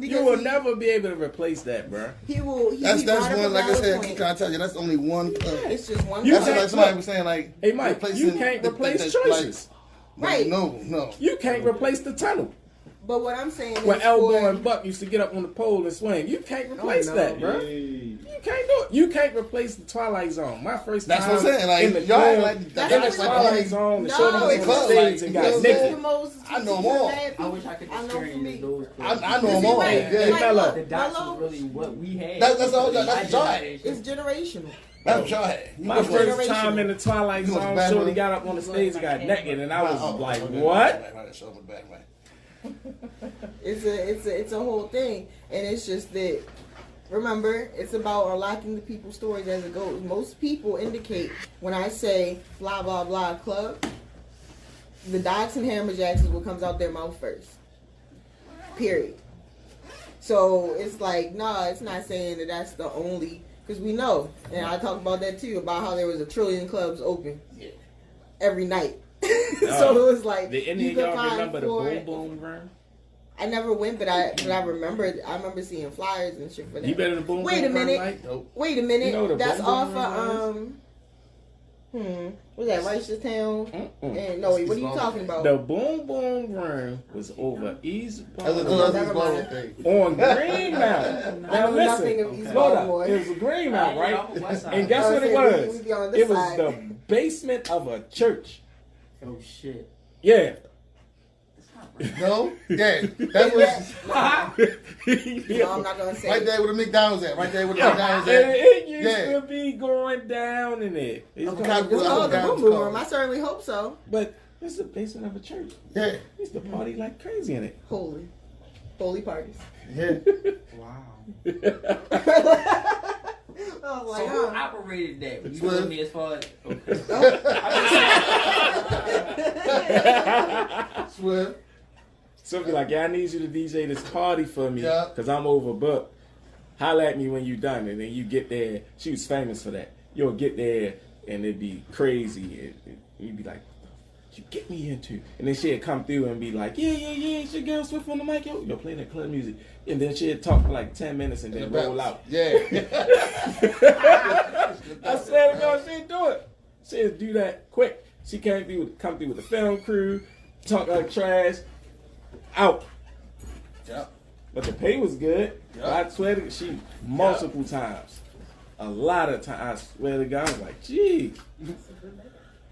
You will never be able to replace that, bro. That's one. Like I said, I keep trying to tell you, that's only one. It's just one. That's like somebody was saying, like, hey Mike, you can't replace choices. Right? No. You can't replace the tunnel. But what I'm saying is, when Elbow and Buck used to get up on the pole and swing, you can't replace that, bro. You can't do it. You can't replace the Twilight Zone. My first time. That's what I'm saying. Like, in the Twilight Zone, the shorty was on the stage and got naked. I know them all. I wish I could experience those. I know them all. The dots was really what we had. That's all. That's joy. It's generational. That's joy. My first time in the Twilight Zone, shorty got up on the stage and got naked, and I was like, what? It's a whole thing, and it's just that. Remember, it's about unlocking the people's stories as it goes. Most people indicate when I say blah blah blah club, the Dots and Hammerjacks is what comes out their mouth first. Period. So it's like, nah, it's not saying that that's the only, because we know, and I talked about that too, about how there was 1 trillion clubs open every night. So it was like, did any of y'all remember the Boom Boom Room? I never went, but I remember seeing flyers and shit for that. You better than Boom Wait a Boom minute. Right? Nope. Wait a minute. You know that's Boom off Boom of what's that, Reisterstown? And no, wait, what are you talking about? The Boom Boom Room was over East Baltimore. On Green Mountain. Now listen, hold up. It was a Green Mountain, right? And guess what it was? It was the basement of a church. Oh shit. Yeah. No? Yeah. That was No, I'm not gonna say. right there where the McDonald's at. Right there where the And McDonald's at. it used Yeah. to be going down in it. It's Okay. called- It's called the Down Boom to Boom call. Room. I certainly hope so. but it's the basement of a church. Yeah. We used to party like crazy in it. Holy parties. Yeah. Wow. I was So like, who huh. operated that? You Swift. told me as far as okay. Swift. So be like, yeah, I need you to DJ this party for me Yeah. because I'm overbooked. Holla at me when you done. And then you get there. She was famous for that. You'll get there and it'd be crazy. And you'd be like, what you get me into? And then she'd come through and be like, yeah, it's your girl Swift on the mic. Yo, play that club music. And then she'd talk for like 10 minutes and then roll out. Yeah. I swear to God, she'd do it. She'd do that quick. She come through with the film crew, talk like trash, out. Yeah. But the pay was good. Yeah. I swear to she multiple times. A lot of times. I swear to God, I was like, gee.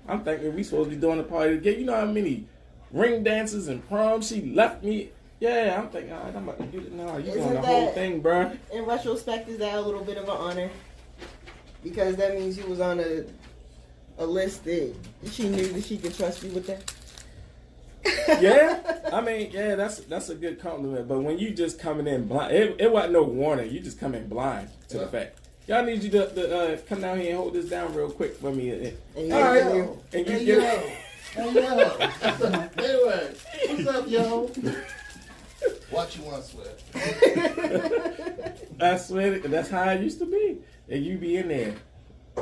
I'm thinking we supposed to be doing a party together. You know how many ring dances and prom she left me? Yeah, I'm thinking, all right, I'm about to do it now. You doing the whole thing, bro. In retrospect, is that a little bit of an honor? Because that means you was on a list that she knew that she could trust you with that. Yeah, I mean, yeah, that's a good compliment. But when you just coming in blind, it wasn't no warning. You just come in blind to the fact. Y'all need you to come down here and hold this down real quick for me. And you All right, and yo. And you Hey, get yo. Hey, yo. Anyway, what's up, yo? What you want, Swift? I swear, that's how I used to be. And you be in there,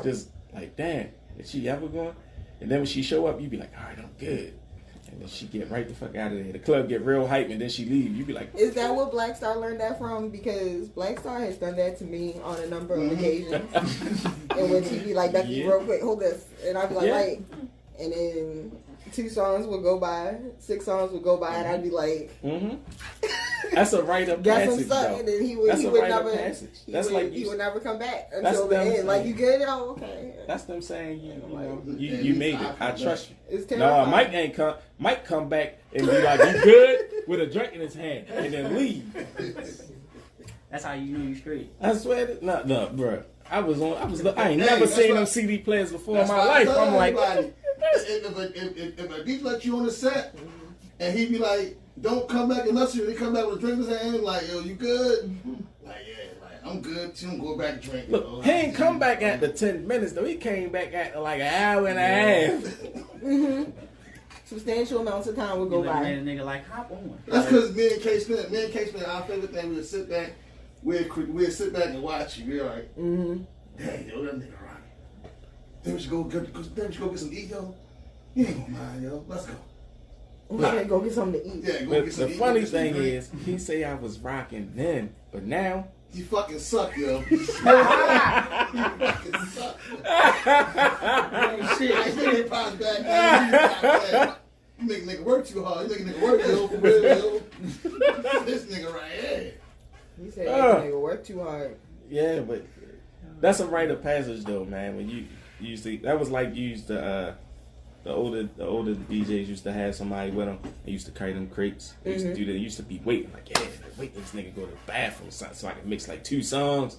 just like, damn, is she ever going? And then when she show up, you be like, all right, I'm good. And then she get right the fuck out of there. The club get real hype, and then she leave. You be like, Is that what Black Star learned that from? Because Black Star has done that to me on a number of occasions. And when she be like, Ducky, Yeah. real quick, hold this. And I'd be like, Yeah. right. And then 2 songs would go by, 6 songs would go by, and I'd be like, mm-hmm. That's a rite of got some passage, stuff. though. And then he would That's a never, rite of passage. That's like he you- would never come back That's until the them end. Like, saying- you good? Oh, okay. That's them saying, you know, Yeah, you made it. I trust you. It's No, terrifying. Mike ain't come. Mike come back and be like, "You good?" with a drink in his hand, and then leave. That's how you know you straight. I swear, no, bro. I ain't never that's seen why- them CD players before in That's my why I life. tell I'm like, everybody, if a DJ let you on the set, and he be like, "Don't come back unless you." He come back with a drink in his hand, like, "Yo, you good?" Like, yeah, like I'm good too. I'm going back and drink. look, yo. he ain't come back at the 10 minutes though. He came back at like an hour and a half. Substantial amounts of time would go You looking by. at a nigga like, hop on. That's because me and K Smith, our favorite thing, we would sit back, we'd sit back and watch you. We're like, Mm-hmm. "Dang, yo, that nigga right. Then we should go get some eat, yo. You ain't gonna mind, yo. Let's go." I'm gonna go get something to eat. Yeah, go But get some the eat, funny go get some thing drink. is, he say I was rocking then, but now You fucking suck, yo. You fucking suck. Shit. I see your pops back, man. You make a nigga work too hard. You make a nigga work, yo. For real, yo. This nigga right here. He said, "Hey, nigga, work too hard." yeah, but that's a rite of passage though, man. When you used to, that was like you used to. The older DJs used to have somebody with them. They used to carry them crates. They used to do that. They used to be waiting, like, yeah, wait till this nigga go to the bathroom so I can mix like 2 songs.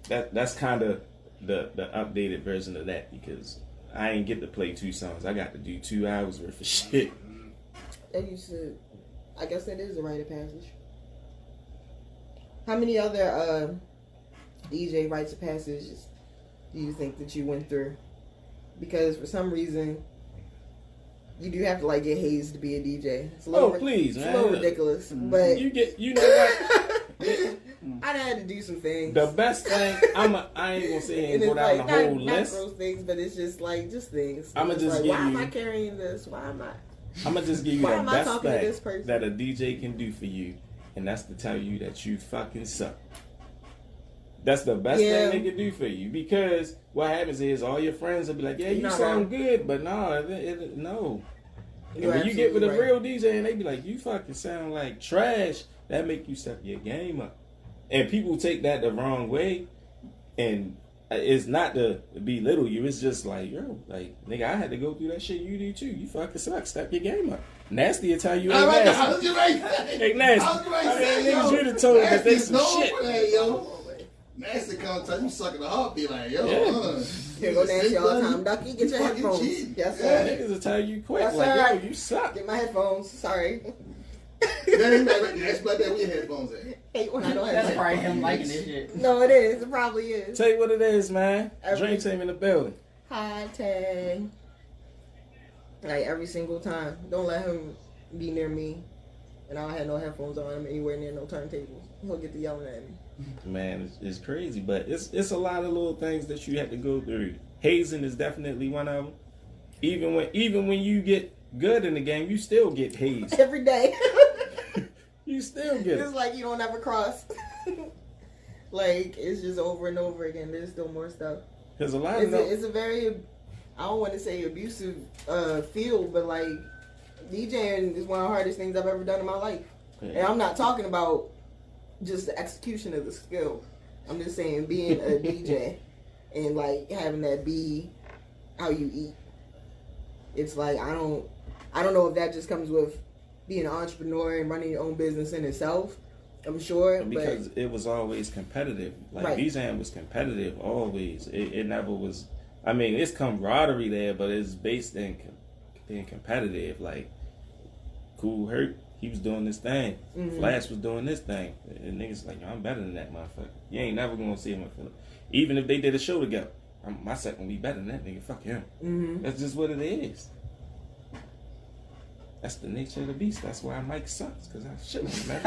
That's kind of the updated version of that because I ain't get to play 2 songs. I got to do 2 hours worth of shit. That used to, I guess that is a rite of passage. How many other DJ rites of passages do you think that you went through? Because for some reason, you do have to like get hazed to be a DJ. It's a little Please, it's man. a little ridiculous, but You know what? I had to do some things. The best thing, I ain't gonna say and And go it's down like the whole not list. gross things, but it's just like things. I'ma It's just like, give why am you- I carrying this? Why am I? I'm gonna just give you Why the am I best talking to this thing person? that a DJ can do for you, and that's to tell you that you fucking suck. That's the best Yeah. thing they can do for you because what happens is all your friends will be like, "Yeah, you Not sound wrong. good," but no, no. And You're when you get with a absolutely right. real DJ and they be like, "You fucking sound like trash," that make you step your game up. And people take that the wrong way, and it's not to belittle you. It's just like, yo, like, nigga, I had to go through that shit. You do too. You fucking suck. Step your game up. Nasty will tell you ain't nasty. Ain't nasty. Niggas you the told that they some shit. That, yo. Nasty come tell you sucking the heartbeat like, yo. Here go Nasty all the time. Ducky, get your headphones. Yes, sir. Niggas will tell you quick, Yes, like, sir. yo, you suck. Get my headphones. Sorry. That's like that. Where your headphones at? Hate when I don't have That's headphones. probably him liking this shit. No, it is. It probably is. Tell you what it is, man. Every- Dream Team in the building. High tag. Like every single time. Don't let him be near me. And I don't have no headphones on him anywhere near no turntables. He'll get to yelling at me. Man, it's crazy, but it's a lot of little things that you have to go through. Hazing is definitely one of them. Even when you get good in the game, you still get hazed. Every day. You still get It's it. like you don't ever cross. Like, it's just over and over again. There's still more stuff. There's a lot of It's a very, I don't want to say abusive field, but like, DJing is one of the hardest things I've ever done in my life. And I'm not talking about just the execution of the skill. I'm just saying being a DJ and like having that be how you eat. It's like I don't know if that just comes with being an entrepreneur and running your own business in itself. I'm sure, because it was always competitive. Like Right. DJing was competitive always. It never was. I mean, it's camaraderie there, but it's based in being competitive. Like Cool Herc, he was doing this thing. Mhm. Flash was doing this thing. And niggas like, yo, I'm better than that motherfucker. You ain't never gonna see him. Even if they did a show together, my set gonna be better than that nigga. Fuck him. Mhm. That's just what it is. That's the nature of the beast. That's why Mike sucks, because I shit man.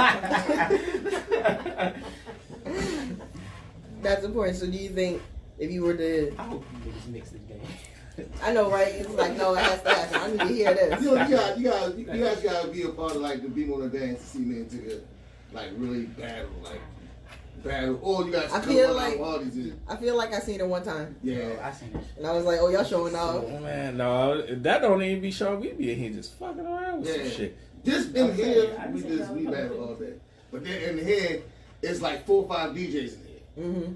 That's important. So do you think if you were to, I hope you niggas mix this game. I know, right? It's like, no, it has to happen. I need to hear this. You guys gotta be a part of like the BmoreThanDance to see me and Tigga like really battle, or you guys I come feel on like- our parties and I feel like I seen it one time, yeah. I seen this shit. and I was like, oh, y'all showing off. Oh, man, no, that don't even be showing. We be in here just fucking around with some Yeah. shit. Just in Okay, here, I we think we I'm battle all day. But then in here, it's like 4 or 5 DJs in here. Mm-hmm.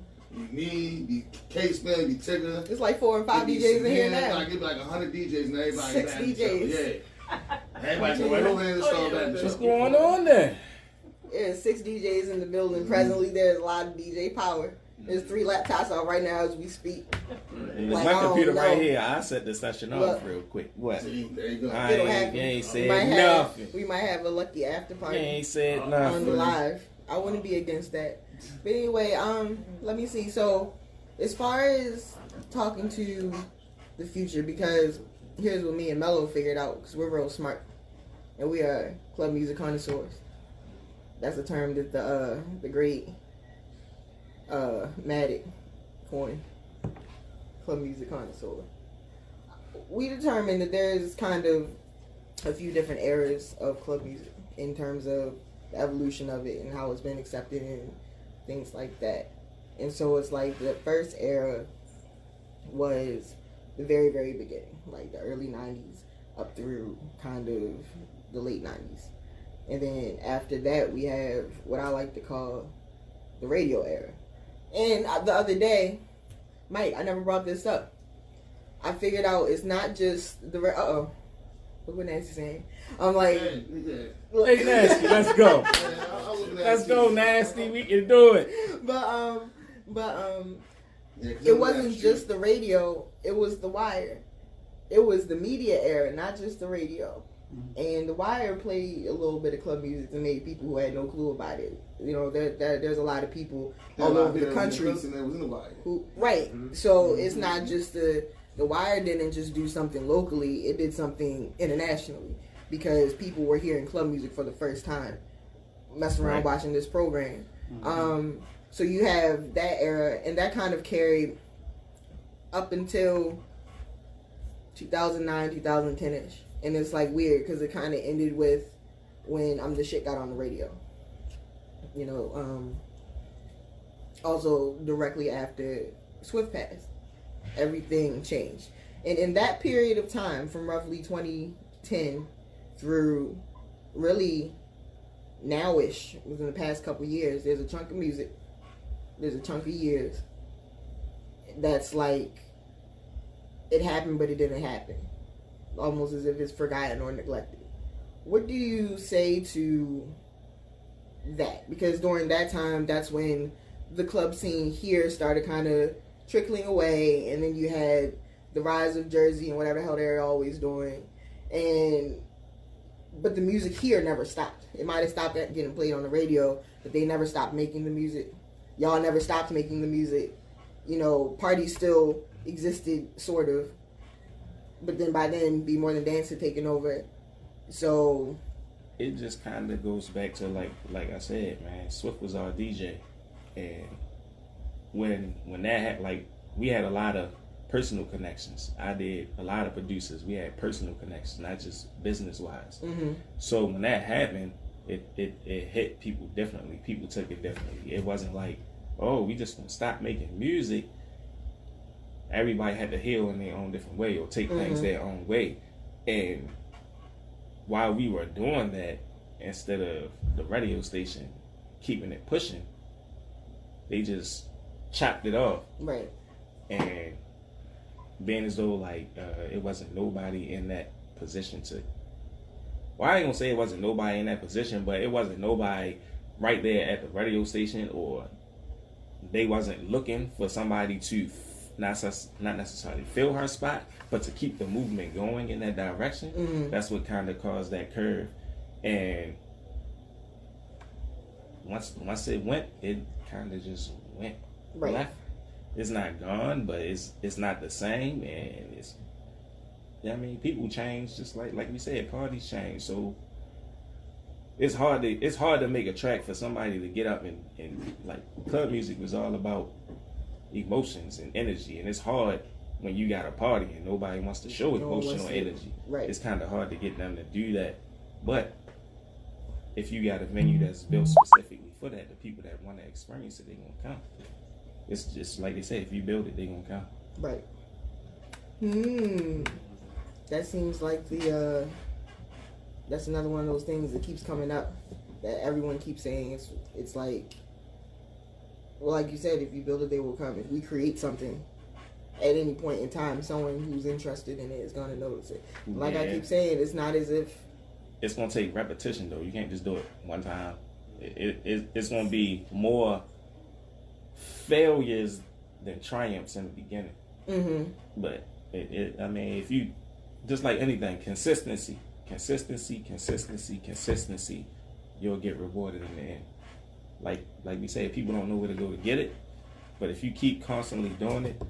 Be me, be K-Spin, be Tigger. It's like 4 and 5 Be DJs in here Samir, now. Like it'd be like 100 DJs and everybody. 6 battle each other. DJs. Yeah. Everybody go right over there and start battling each What's other. going on there? There's 6 DJs in the building. Presently, there's a lot of DJ power. There's 3 laptops out right now as we speak. Like, My I don't computer right know. here. I set the session off Look. real quick. What? See, there you go. I It'll ain't, happen. you ain't We said might nothing. we might have a lucky after You party ain't said on nothing. the live. I wouldn't be against that. But anyway, let me see. So, as far as talking to the future, because here's what me and Mello figured out, because we're real smart, and we are club music connoisseurs. That's a term that the great Matic coined. Club music connoisseur. We determined that there's kind of a few different eras of club music in terms of the evolution of it and how it's been accepted and things like that. And so it's like the first era was the very, very beginning, like the early 90s up through kind of the late 90s. And then after that, we have what I like to call the radio era. And the other day, Mike, I never brought this up. I figured out it's not just the... Uh-oh. Look what Nancy's saying. I'm like... Hey, Hey, Nasty, let's go. Let's go, Nasty. We can do it. But Yeah, 'cause it I'm wasn't that just shit. the radio. It was the wire. It was the media era, not just the radio. And the wire played a little bit of club music to make people who had no clue about it. You know, there's a lot of people all over the country That was in the wire. who, right. So it's not just the wire didn't just do something locally. It did something internationally because people were hearing club music for the first time, messing around Right. watching this program. So you have that era, and that kind of carried up until 2009, 2010-ish. And it's like weird because it kind of ended with when I'm the Shit got on the radio. You know, also directly after Swift passed, everything changed. And in that period of time, from roughly 2010 through really now-ish, within the past couple years, there's a chunk of music, there's a chunk of years, that's like it happened but it didn't happen, almost as if it's forgotten or neglected. What do you say to that? Because during that time, that's when the club scene here started kind of trickling away, and then you had the rise of Jersey and whatever the hell they're always doing, but the music here never stopped. It might have stopped at getting played on the radio, but they never stopped making the music. Y'all never stopped making the music. You know, parties still existed, sort of, but then by then, BmoreThanDance had taken over. So it just kind of goes back to like I said, man. Swift was our DJ, and when that happened, like we had a lot of personal connections. I did a lot of producers. We had personal connections, not just business wise. Mm-hmm. So when that happened, it hit people differently. People took it differently. It wasn't like, oh, we just gonna stop making music. Everybody had to heal in their own different way or take things their own way, and while we were doing that, instead of the radio station keeping it pushing, they just chopped it off. Right. And being as though like it wasn't nobody in that position to, well, I ain't gonna say it wasn't nobody in that position, but it wasn't nobody right there at the radio station, or they wasn't looking for somebody to not necessarily fill her spot, but to keep the movement going in that direction. Mm-hmm. That's what kind of caused that curve. And once it went, it kind of just went left. It's not gone, but it's not the same, and it's, I mean, people change, just like we said, parties change. So it's hard to make a track for somebody to get up and like, club music was all about emotions and energy, and it's hard when you got a party and nobody wants to show emotional energy. Right. It's kind of hard to get them to do that. But if you got a venue that's built specifically for that, the people that want to experience it, they're gonna come. It's just like they say, if you build it, they're gonna come. Right. That seems like that's another one of those things that keeps coming up, that everyone keeps saying. It's like, well, like you said, if you build it, they will come. If we create something at any point in time, someone who's interested in it is going to notice it. Like I keep saying, it's not as if... It's going to take repetition, though. You can't just do it one time. It's going to be more failures than triumphs in the beginning. Mm-hmm. But, I mean, if you... Just like anything, consistency, you'll get rewarded in the end. Like we say, people don't know where to go to get it, but if you keep constantly doing it,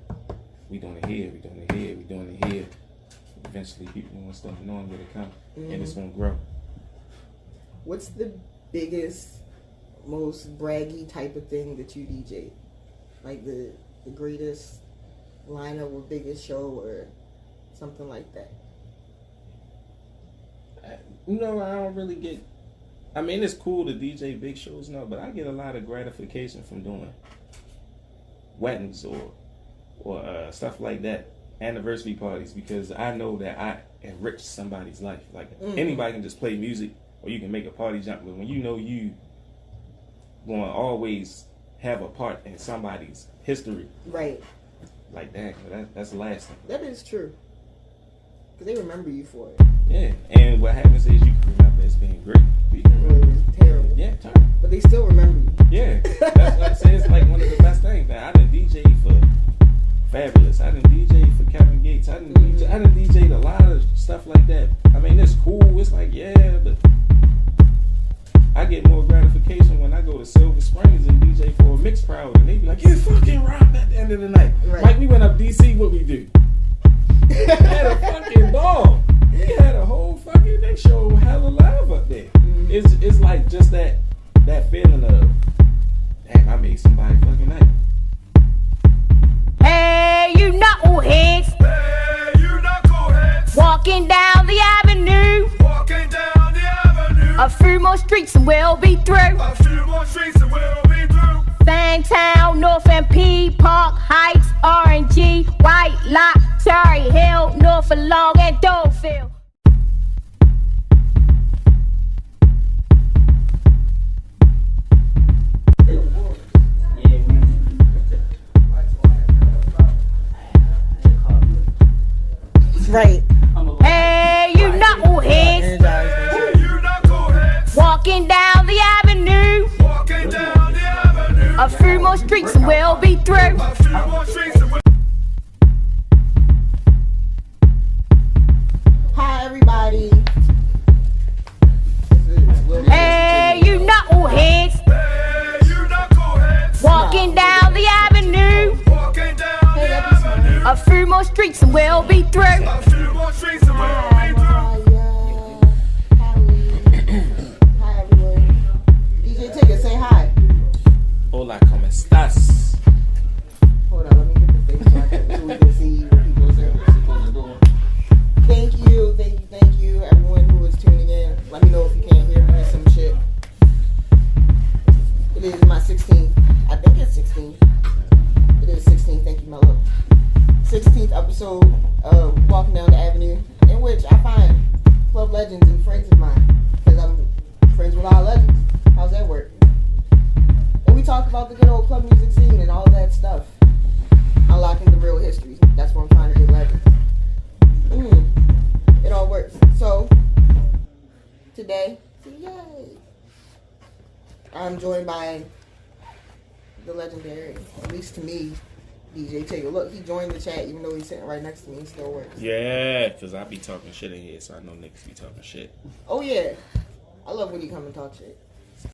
we doing it here, eventually people gonna start knowing where to come, and it's gonna grow. What's the biggest, most braggy type of thing that you DJ? Like the greatest lineup or biggest show or something like that? I don't really get... I mean, it's cool to DJ big shows now, but I get a lot of gratification from doing weddings or stuff like that, anniversary parties, because I know that I enrich somebody's life. Like, anybody can just play music, or you can make a party jump, but when you know you going to always have a part in somebody's history, right? Like that's lasting. That is true, because they remember you for it. Yeah, and what happens is you can remember as being great. It's terrible. Yeah, terrible. But they still remember you. Yeah, that's what I say. It's like one of the best things, man. I done DJ for Fabulous. I done DJ for Kevin Gates. I done DJ'd a lot of stuff like that. I mean, it's cool. It's like, yeah, but I get more gratification when I go to Silver Springs and DJ for a mixed crowd, and they be like, "You fucking rock at the end of the night." Right. Like we went up DC, what we do? We had a fucking ball. We had a whole fucking, they show hella live up there. It's like just that feeling of, damn, I made somebody fucking night. Hey, you knuckleheads. Hey, you knuckleheads. Walking down the avenue. Walking down the avenue. A few more streets and we'll be through. A few more streets and we'll be through. Fangtown, North MP, Park Heights, R&G, White Lock, Cherry Hill, North of Long and Dolefield. right. Hey, you knuckleheads. Energized. You knuckleheads. Walking down the avenue. Walking down the avenue. A few more streets and we'll be through. A few more streets and Hi, everybody. Hey, you knuckleheads. Hey, you knuckleheads. Walking down the avenue. Walking down the avenue. A few more streets and we'll be through. A few more streets and we'll be through. Hi, everyone. DJ Tigga, say hi. Hola, ¿cómo estás? Hold on, let me get the thing so we can see what people say. Thank you, everyone who is tuning in. Let me know if you can't hear me or some shit. It is my 16th. I think it's 16th. It is 16th. Thank you, my love. 16th episode of Walking Down the Avenue, in which I find club legends and friends of mine, because I'm friends with all legends. How's that work? And we talk about the good old club music scene and all that stuff. Unlocking the real history. That's what I'm trying to do, legends. It all works. So, today, yay! I'm joined by the legendary, at least to me, DJ Tigga. Look, he joined the chat even though he's sitting right next to me. He still works. Yeah, because I be talking shit in here, so I know niggas be talking shit. Oh, yeah. I love when you come and talk shit.